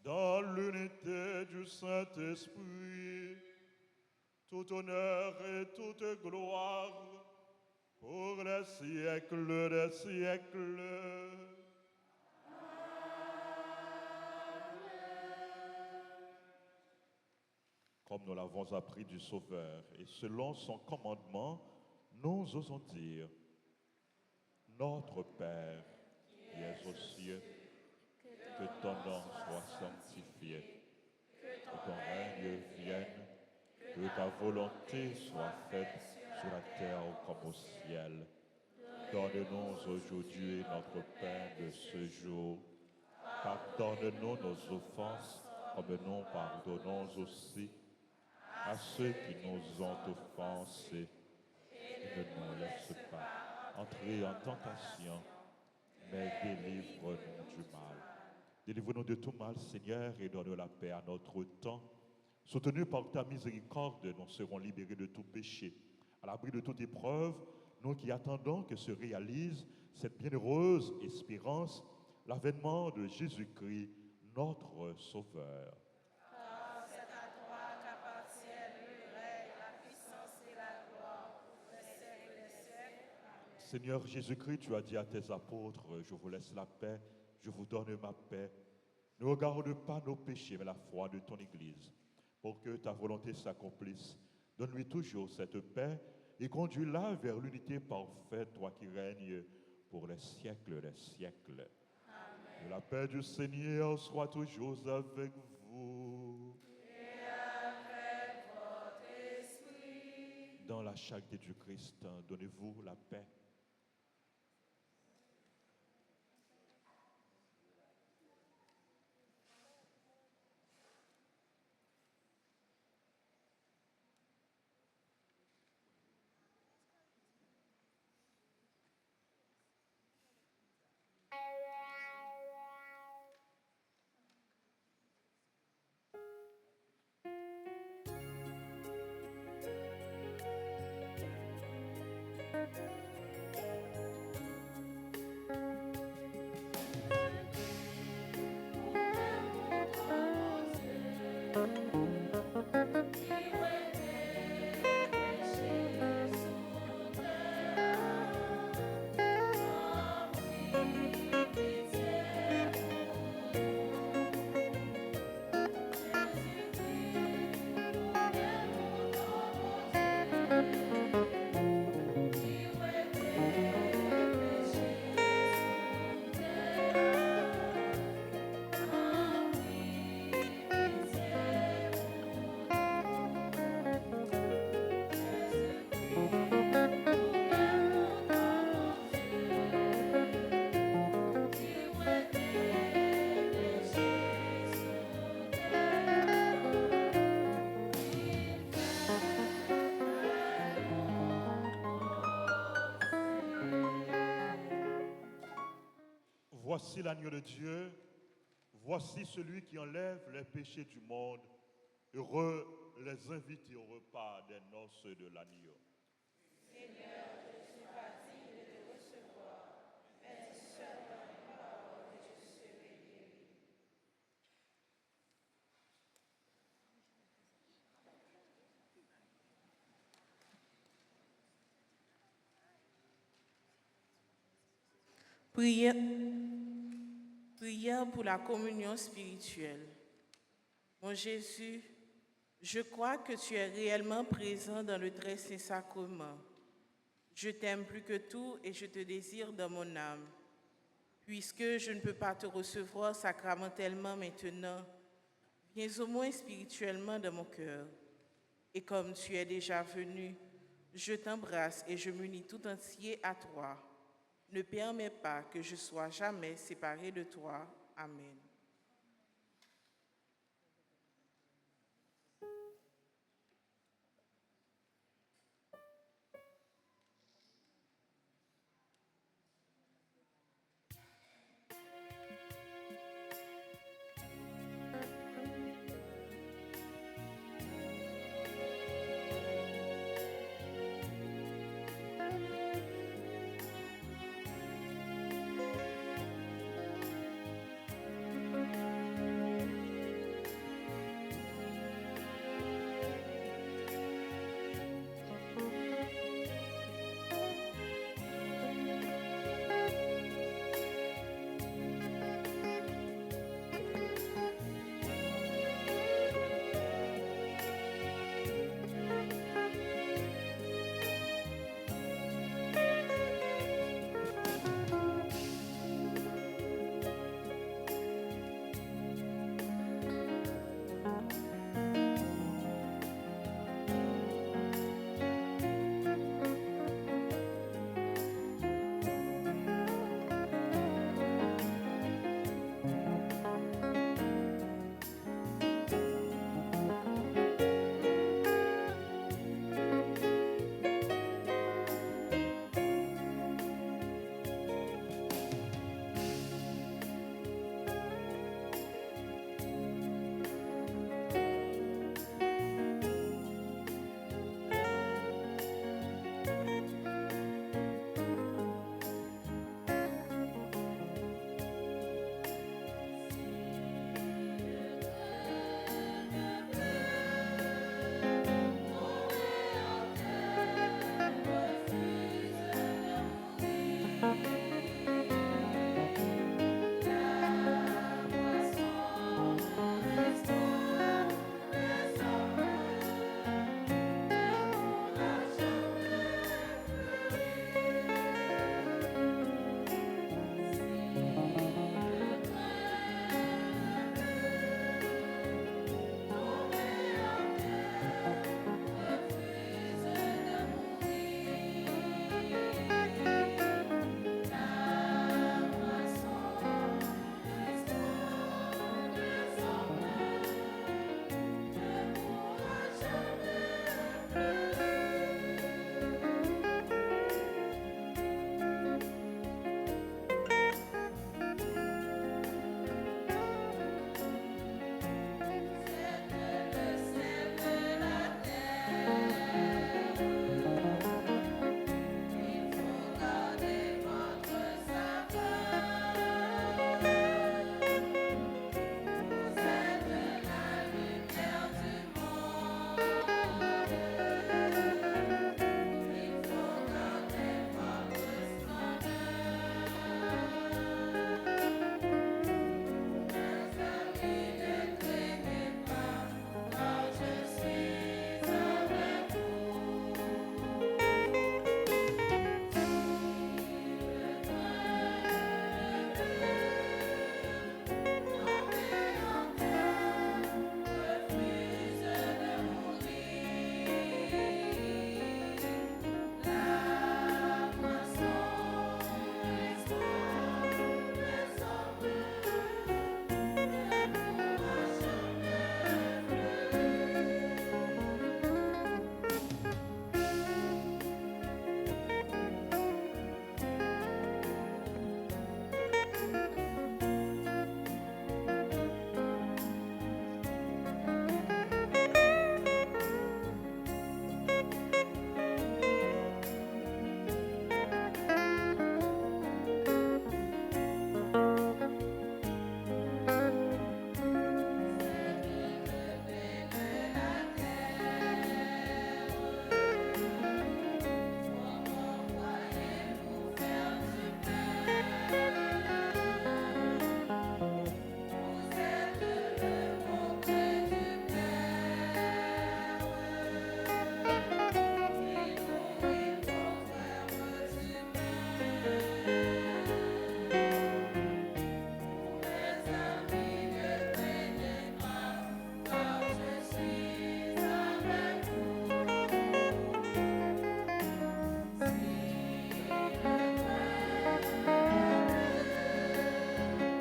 dans l'unité du Saint-Esprit, tout honneur et toute gloire pour les siècles des siècles. Comme nous l'avons appris du Sauveur, et selon son commandement, nous osons dire, Notre Père, qui es aux cieux, que ton nom soit sanctifié, que ton règne vienne, que ta volonté soit faite sur la terre comme au ciel. Donne-nous aujourd'hui notre pain de ce jour. Pardonne-nous nos offenses, comme nous pardonnons aussi à ceux qui nous ont offensés. Et ne nous laisse pas entrer en tentation, mais délivre-nous du mal. Délivre-nous de tout mal, Seigneur, et donne la paix à notre temps. Soutenus par ta miséricorde, nous serons libérés de tout péché. À l'abri de toute épreuve, nous qui attendons que se réalise cette bienheureuse espérance, l'avènement de Jésus-Christ, notre Sauveur. Seigneur Jésus-Christ, tu as dit à tes apôtres, je vous laisse la paix, je vous donne ma paix. Ne regarde pas nos péchés, mais la foi de ton Église, pour que ta volonté s'accomplisse. Donne-lui toujours cette paix et conduis-la vers l'unité parfaite, toi qui règnes pour les siècles des siècles. Amen. Que la paix du Seigneur soit toujours avec vous. Et avec votre esprit. Dans la charité du Christ, donnez-vous la paix. Voici l'agneau de Dieu, voici celui qui enlève les péchés du monde. Heureux les invités au repas des noces de l'agneau. Seigneur, je ne suis pas digne de te recevoir, mais dis seulement les paroles et je serai guéri. Prière pour la communion spirituelle. Mon Jésus, je crois que tu es réellement présent dans le très saint sacrement. Je t'aime plus que tout et je te désire dans mon âme. Puisque je ne peux pas te recevoir sacramentellement maintenant, viens au moins spirituellement dans mon cœur. Et comme tu es déjà venu, je t'embrasse et je m'unis tout entier à toi. Ne permets pas que je sois jamais séparé de toi. Amen.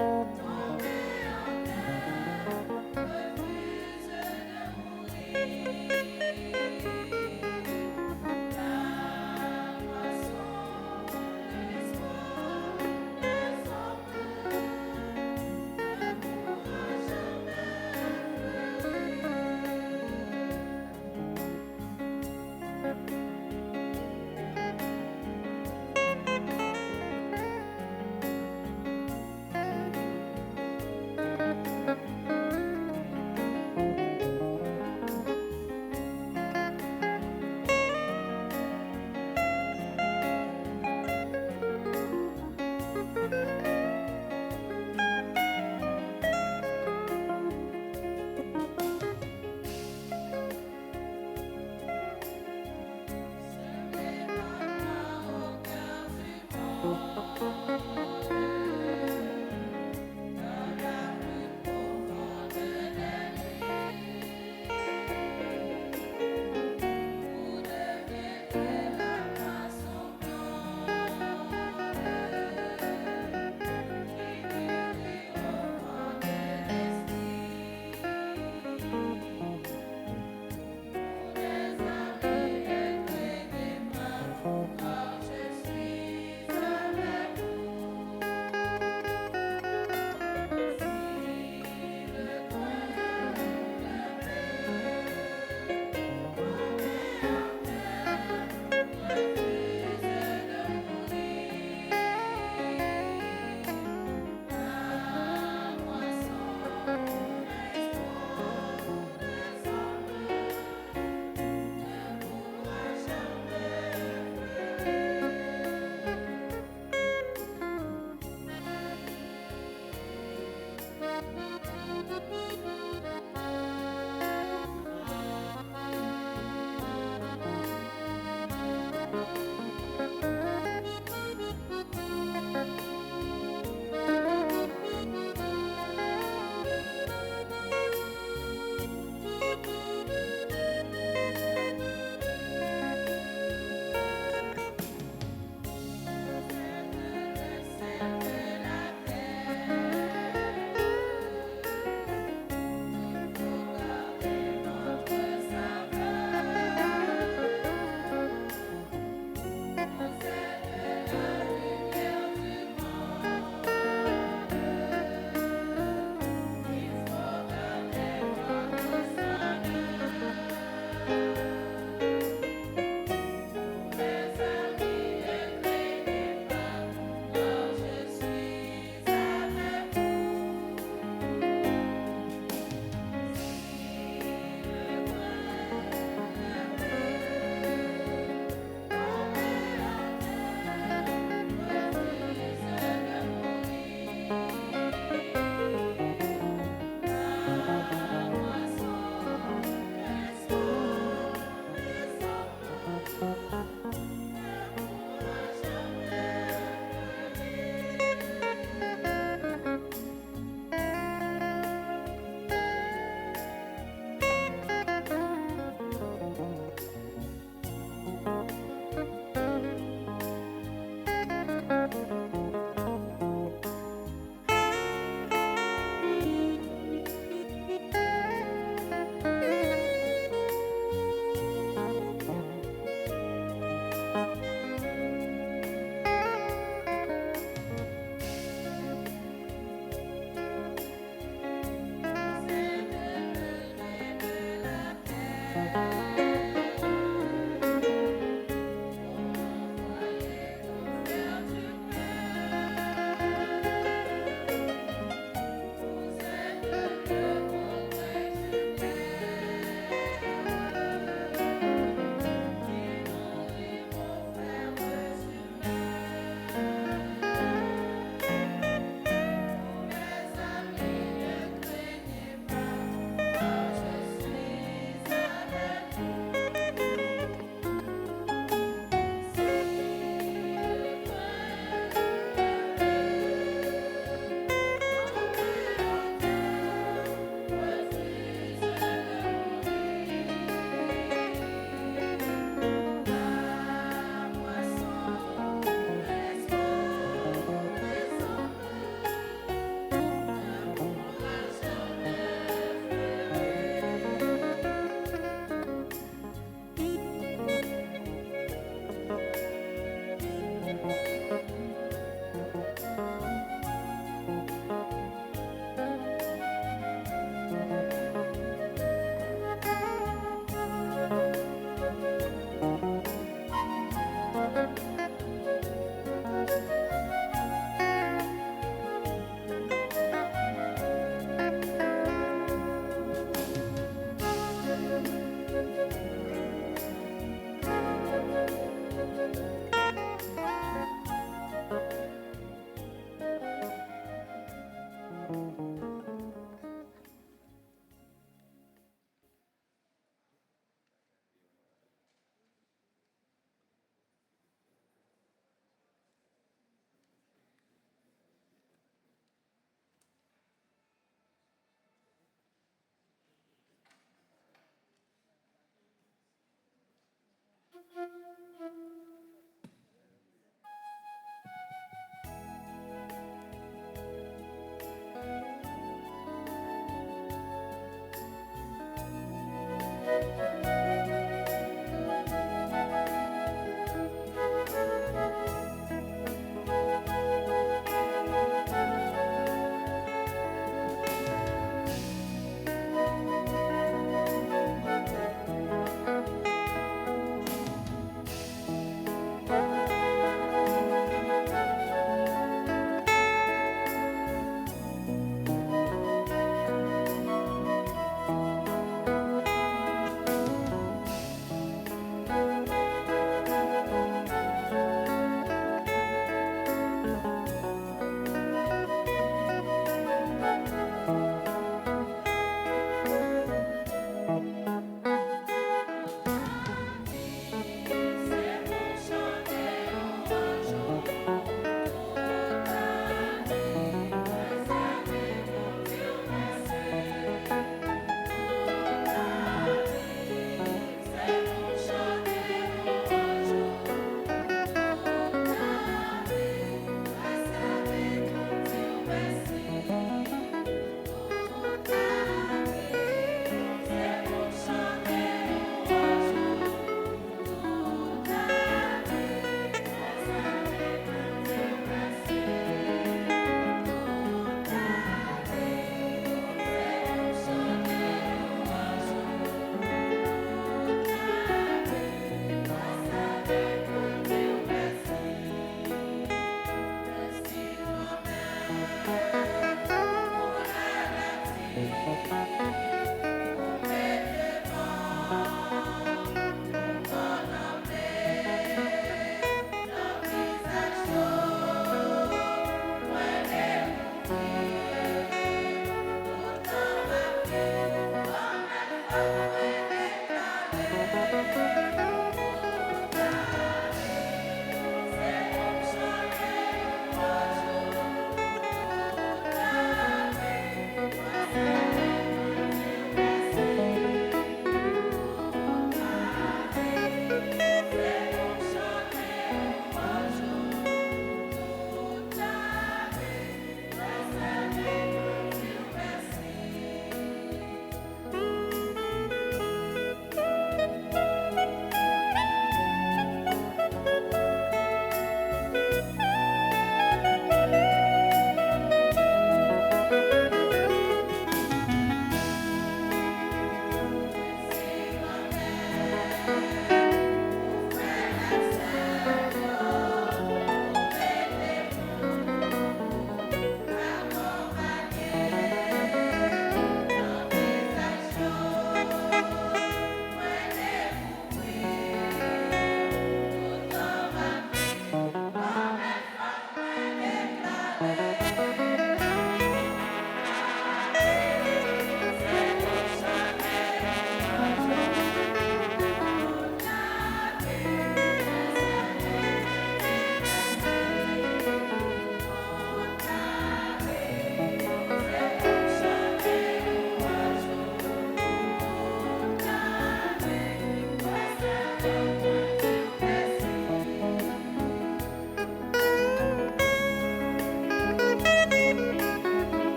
Je suis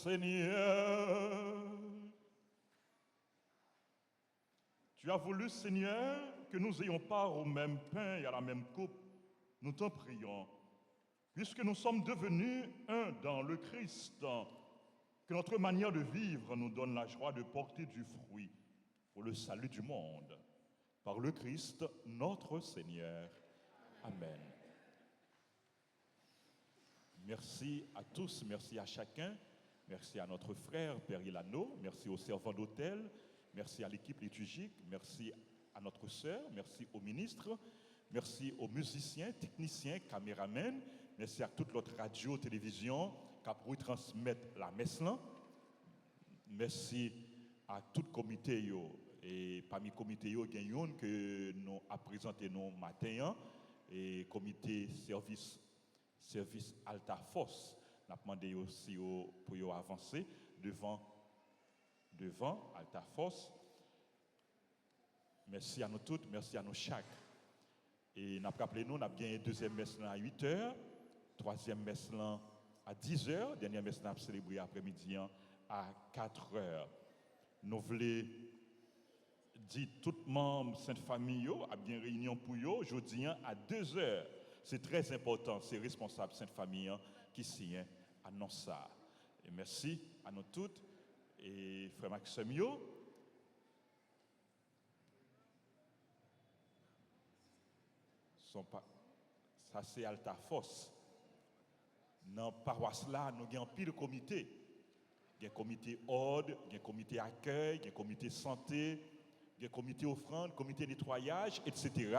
Seigneur. Tu as voulu, Seigneur, que nous ayons part au même pain et à la même coupe. Nous t'en prions. Puisque nous sommes devenus un dans le Christ, que notre manière de vivre nous donne la joie de porter du fruit pour le salut du monde. Par le Christ, notre Seigneur. Amen. Merci à tous, merci à chacun. Merci à notre frère Père Ilano, merci aux servants d'hôtel, merci à l'équipe liturgique, merci à notre sœur, merci aux ministres, merci aux musiciens, techniciens, caméramens, merci à toute notre radio, télévision qui a pu transmettre la messe là. Merci à tout le comité et parmi le comité il y a un que nous a présenté nous matin et comité service Alta Force. Nous avons demandé aussi pour avancer devant Alta Force. Merci à nous toutes, merci à nous chaque. Et nous avons rappelé nous avons bien deuxième messe à 8h, troisième messe à 10h, dernière messe nous avons célébré après-midi à 4h. Nous voulons dire tout le membre Sainte Famille a bien réunion pour eux jeudi à 2h. C'est très important, c'est responsable Sainte Famille qui signe annonce ça. Et merci à nous toutes et frère Maxime ça c'est Alta Force. Dans la paroisse là, nous avons pile de comités. Il y a un comité ordre, il y a un comité accueil, il y a un comité santé, il y a un comité offrande, comité nettoyage, etc.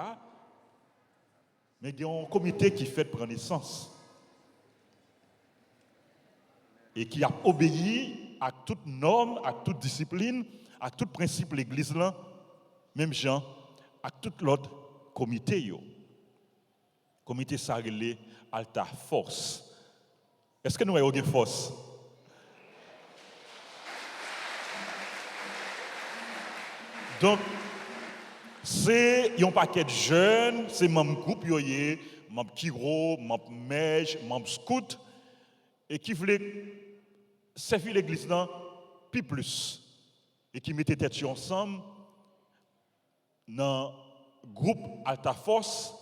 Mais il y a un comité qui fait prendre naissance et qui a obéi à toute norme, à toute discipline, à tout principe de l'Église là, même gens, à tout l'autre comité. Comité Sarelé Alta Force. Est-ce que nous avons une force? Donc, c'est un paquet de jeunes, c'est membres groupe, membres Kiro, membres Mège, membres Scout, et qui voulaient servir l'église puis plus, et qui mettaient tête ensemble dans le groupe Alta Force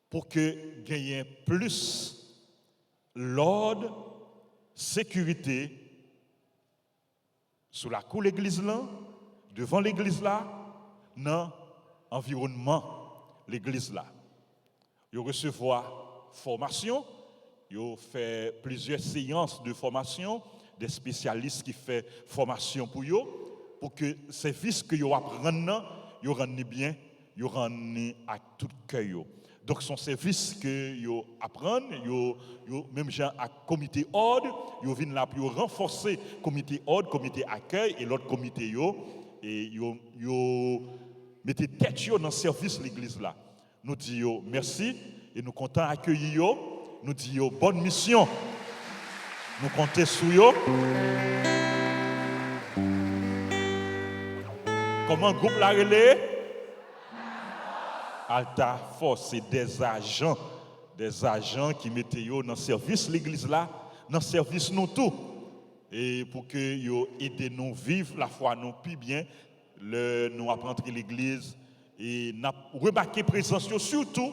pour que gagner plus l'ordre, sécurité sur la cour de l'église là, devant l'église là, dans l'environnement de l'église là. Ils recevoir formation, ils fait plusieurs séances de formation, des spécialistes qui font formation pour eux, pour que les services que ils apprennent, ils rendent bien, ils rendent à tout cœur. Donc, son service que ils apprennent, même gens à comité ordre, ils viennent là pour renforcer le comité ordre, comité accueil et l'autre comité et ils mettent tête dans le service de l'église là. Nous disons merci et nous comptons accueillir, nous disons bonne mission. Nous comptons sur eux. Comment groupe la relais? Alta Force, c'est des agents qui mettent dans le service de l'église là, dans le service nous tout. Et pour que yo aident nous vivre la foi nous plus bien, nous apprendre l'église et n'a remarqué présence surtout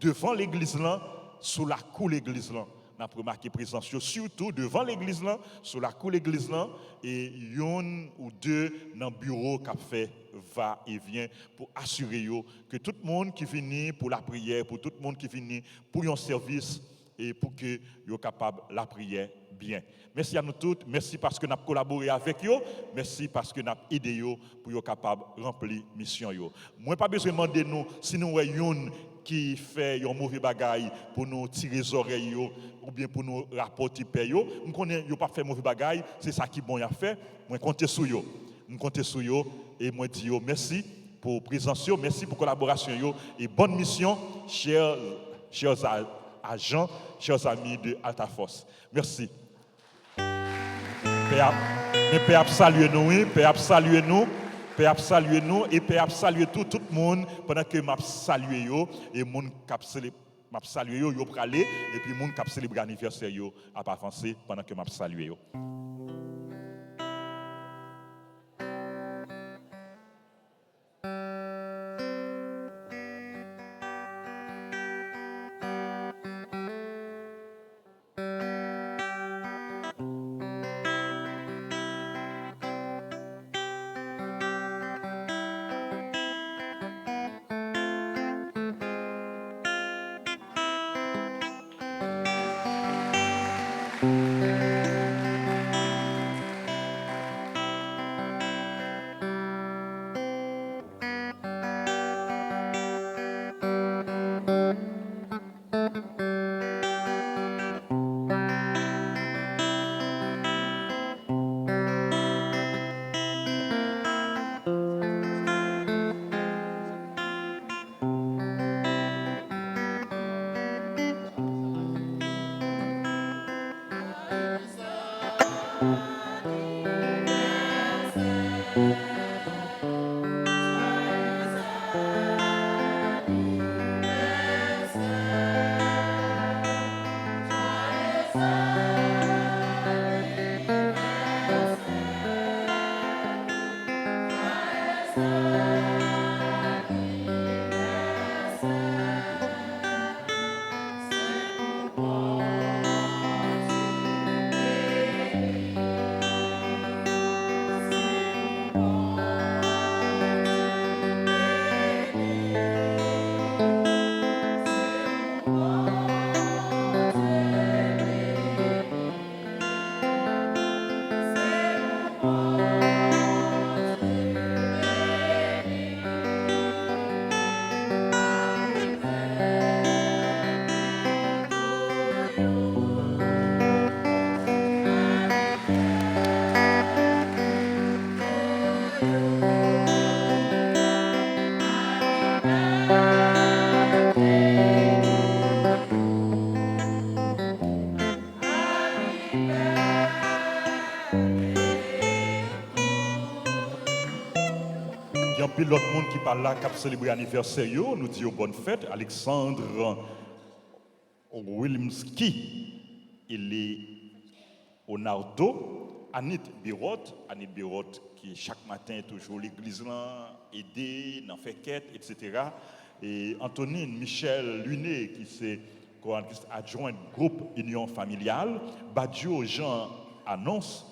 devant l'église là, sous la cour l'église là. N'a remarqué présence surtout devant l'église là, sous la cour l'église là et une ou deux dans le bureau qui a fait va et vient pour assurer que tout le monde qui vient pour la prière, pour tout le monde qui vient pour un service et pour que soient capable la prière bien. Merci à nous tous, merci parce que nous avons collaboré avec eux, merci parce que nous avons aidé eux pour être capable de remplir la mission. Moi, pas besoin de demander nous si nous avons qui fait un mauvais bagaille pour nous tirer les oreilles ou bien pour nous rapporter paix. Nous connaissons pas fait mauvais bagaille, c'est ça qui est bon à faire. Moi, comptez sur eux. Nous comptons sur eux et moi dis merci pour la présence, merci pour la collaboration et bonne mission, chers agents, chers amis de Alta Force. Merci. Père saluer nous, Père saluer nous. Père saluer nous et Père saluer tout le monde pendant que m'a salué et monde m'a salué yo pralé et puis moun k'ap célébrer anniversaire yo a pas avancer pendant que m'a salué yo. Il y a un pilote monde qui parle là, qui a célébré l'anniversaire, nous disons bonne fête. Alexandre Wilmski, il est au Nardo. Anit Birot qui chaque matin toujours l'église là, aider, n'en fait quête, etc. Et Antonine Michel Luné qui c'est adjoint groupe Union familiale. Badjo Jean Annonce,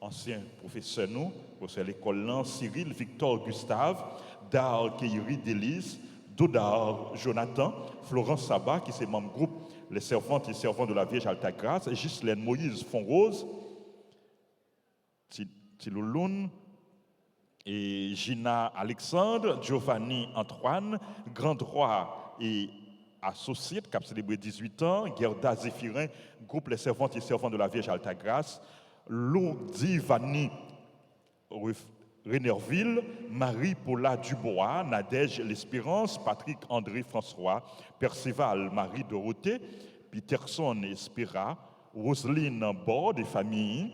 ancien professeur nous, professeur de l'école là, Cyril Victor Gustave, Dar Keiri Délice, Dodar Jonathan, Florence Sabat qui c'est membre groupe les servantes et servants de la Vierge Altagrace, Ghislaine Moïse Fonrose, Tilouloun, et Gina Alexandre, Giovanni Antoine, Grand Roi et associé qui a célébré 18 ans, Gerda Zéphirin, groupe les servantes et servants de la Vierge Altagrace, Lourdi Vanni Renerville, Marie-Paula Dubois, Nadège L'Espérance, Patrick André François, Perceval Marie Dorothée, Peterson Espera, Roselyne Bord des familles,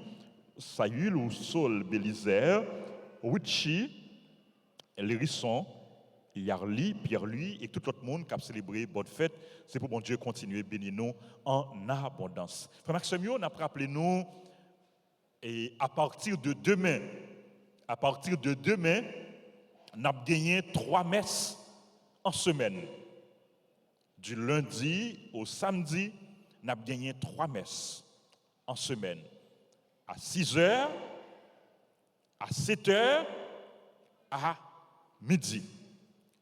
Sayul ou Saul Bélizer, Wichi, Lérisson, Yarli, Pierre-Louis et tout le monde qui a célébré bonne fête. C'est pour bon Dieu continuer à bénir nous en abondance. Frère Maxime, on a rappelé nous et à partir de demain, on a gagné 3 messes en semaine. Du lundi au samedi, on a gagné 3 messes en semaine. À 6h, à 7h, à midi.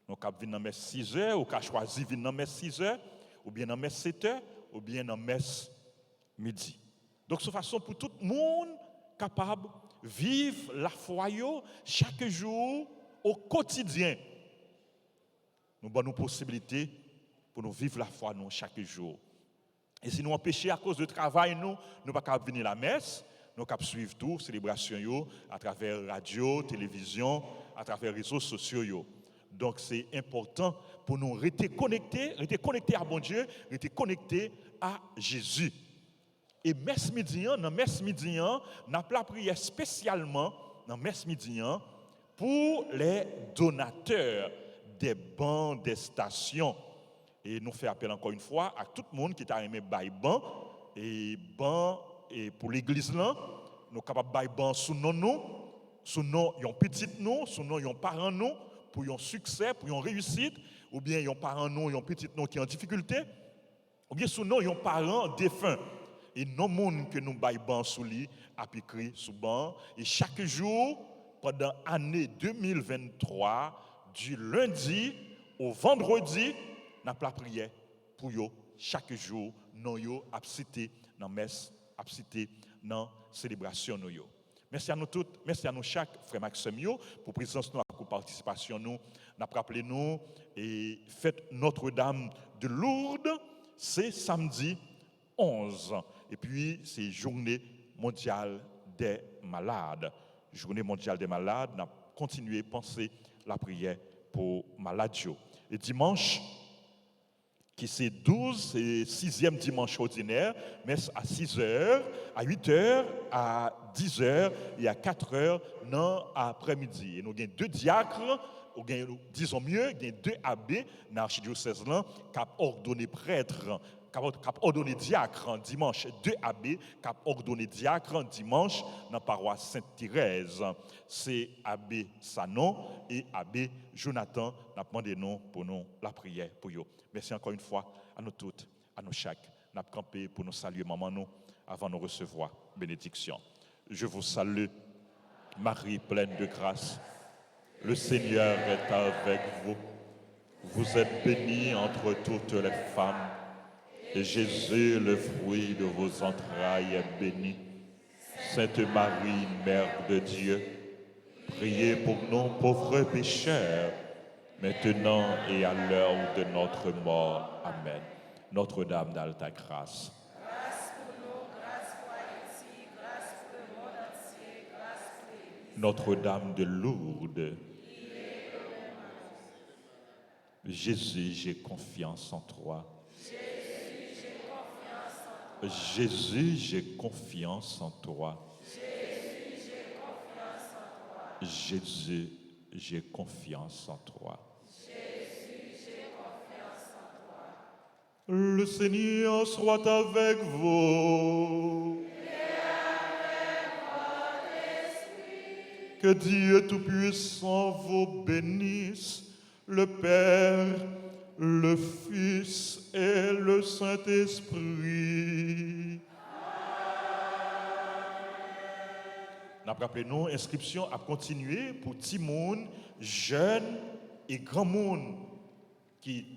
Donc, on a venir dans messe 6h, ou on a choisi venir dans messe 6h, ou bien dans messe 7h, ou bien dans messe midi. Donc, c'est façon pour tout le monde capable de vivre la foi chaque jour au quotidien. Nous avons une possibilité pour nous vivre la foi nous chaque jour. Et si nous empêchons à cause du travail, nous ne pouvons pas venir à la messe, nous pouvons suivre tout, célébration à travers radio, télévision, à travers les réseaux sociaux. Donc c'est important pour nous rester connectés à bon Dieu, rester connectés à Jésus. Et messe midi, dans messe midi, nous avons la prière spécialement dans messe midi pour les donateurs des bancs des stations. Et nous faisons appel encore une fois à tout le monde qui t'a aimé bail ban et pour l'église là, nous sommes capables de bail ban sous nous, sous nous yon petit nous, sous nous yon parents nous pour yon succès, pour yon réussite, ou bien yon parents nous, yon petit nous qui en difficulté, ou bien sous nous yon parents défunts. Et non monde que nous bail ban sous lui a écrit sous ban et chaque jour pendant l'année 2023 du lundi au vendredi n'a pas prière pour yo chaque jour non yo a cité dans messe a cité dans célébration nous yo. Merci à nous toutes, merci à nous chaque frère Maxime yo pour présence nous pour participation nous n'a rappelé nous et fête Notre-Dame de Lourdes c'est samedi 11 et puis c'est journée mondiale des malades. Journée mondiale des malades, n'a continué à penser la prière pour malades. Et dimanche qui c'est 12, c'est 6e dimanche ordinaire, messe à 6h, à 8h, à 10h et à 4h dans l'après-midi. Et nous avons 2 diacres, disons mieux, il y a 2 abbés dans l'archidiocèse qui ont ordonné prêtre, qui ont ordonné diacre dimanche, 2 abbés qui ont ordonné diacre dimanche dans la paroisse Sainte-Thérèse. C'est abbé Sanon et abbé Jonathan. Nous demandé nous pour nous la prière pour eux. Merci encore une fois à nous toutes, à nous chaque. Nous avons campé pour nous saluer maman nous avant de recevoir bénédiction. Je vous salue, Marie pleine de grâce. Le Seigneur est avec vous. Vous êtes bénie entre toutes les femmes. Et Jésus, le fruit de vos entrailles, est béni. Sainte Marie, Mère de Dieu, priez pour nous pauvres pécheurs, maintenant et à l'heure de notre mort. Amen. Notre-Dame d'Alta Grâce. Grâce pour nous, grâce pour Haïti, grâce pour le monde entier, grâce pour l'Église. Notre-Dame de Lourdes. Jésus, j'ai confiance en toi. Jésus, j'ai confiance en toi. Jésus, j'ai confiance en toi. Le Seigneur soit avec vous. Que Dieu Tout-Puissant vous bénisse, le Père, le Fils et le Saint-Esprit. Nous rappelons, inscription a continué pour petit monde, jeunes et grand monde qui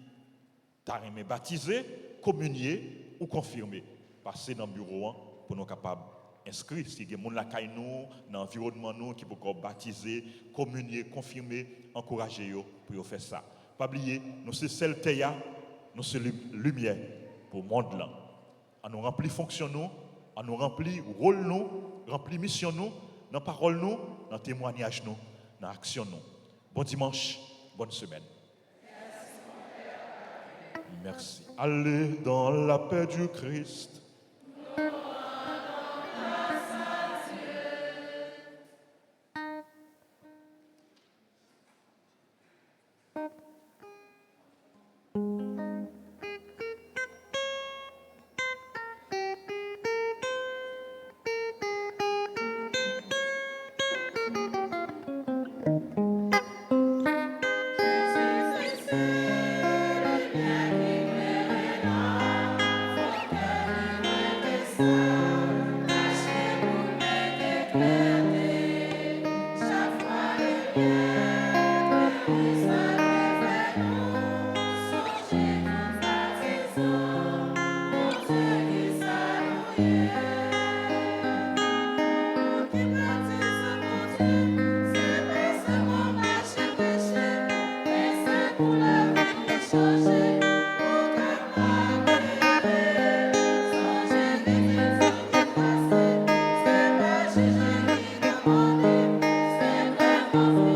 t'a aimé baptiser, communier ou confirmer. Passer dans le bureau pour nous capables d'inscrire. Si il y a des gens dans l'environnement qui peuvent baptiser, communier, confirmer, encourager pour faire ça. Pas oublier, nous sommes celle théa, nous sommes lumière pour le monde là. On nous remplit fonction nous, on nous remplit rôle nous, remplit mission nous, dans parole nous, dans témoignage nous, dans action nous. Bon dimanche, bonne semaine. Merci. Allez dans la paix du Christ. Amen.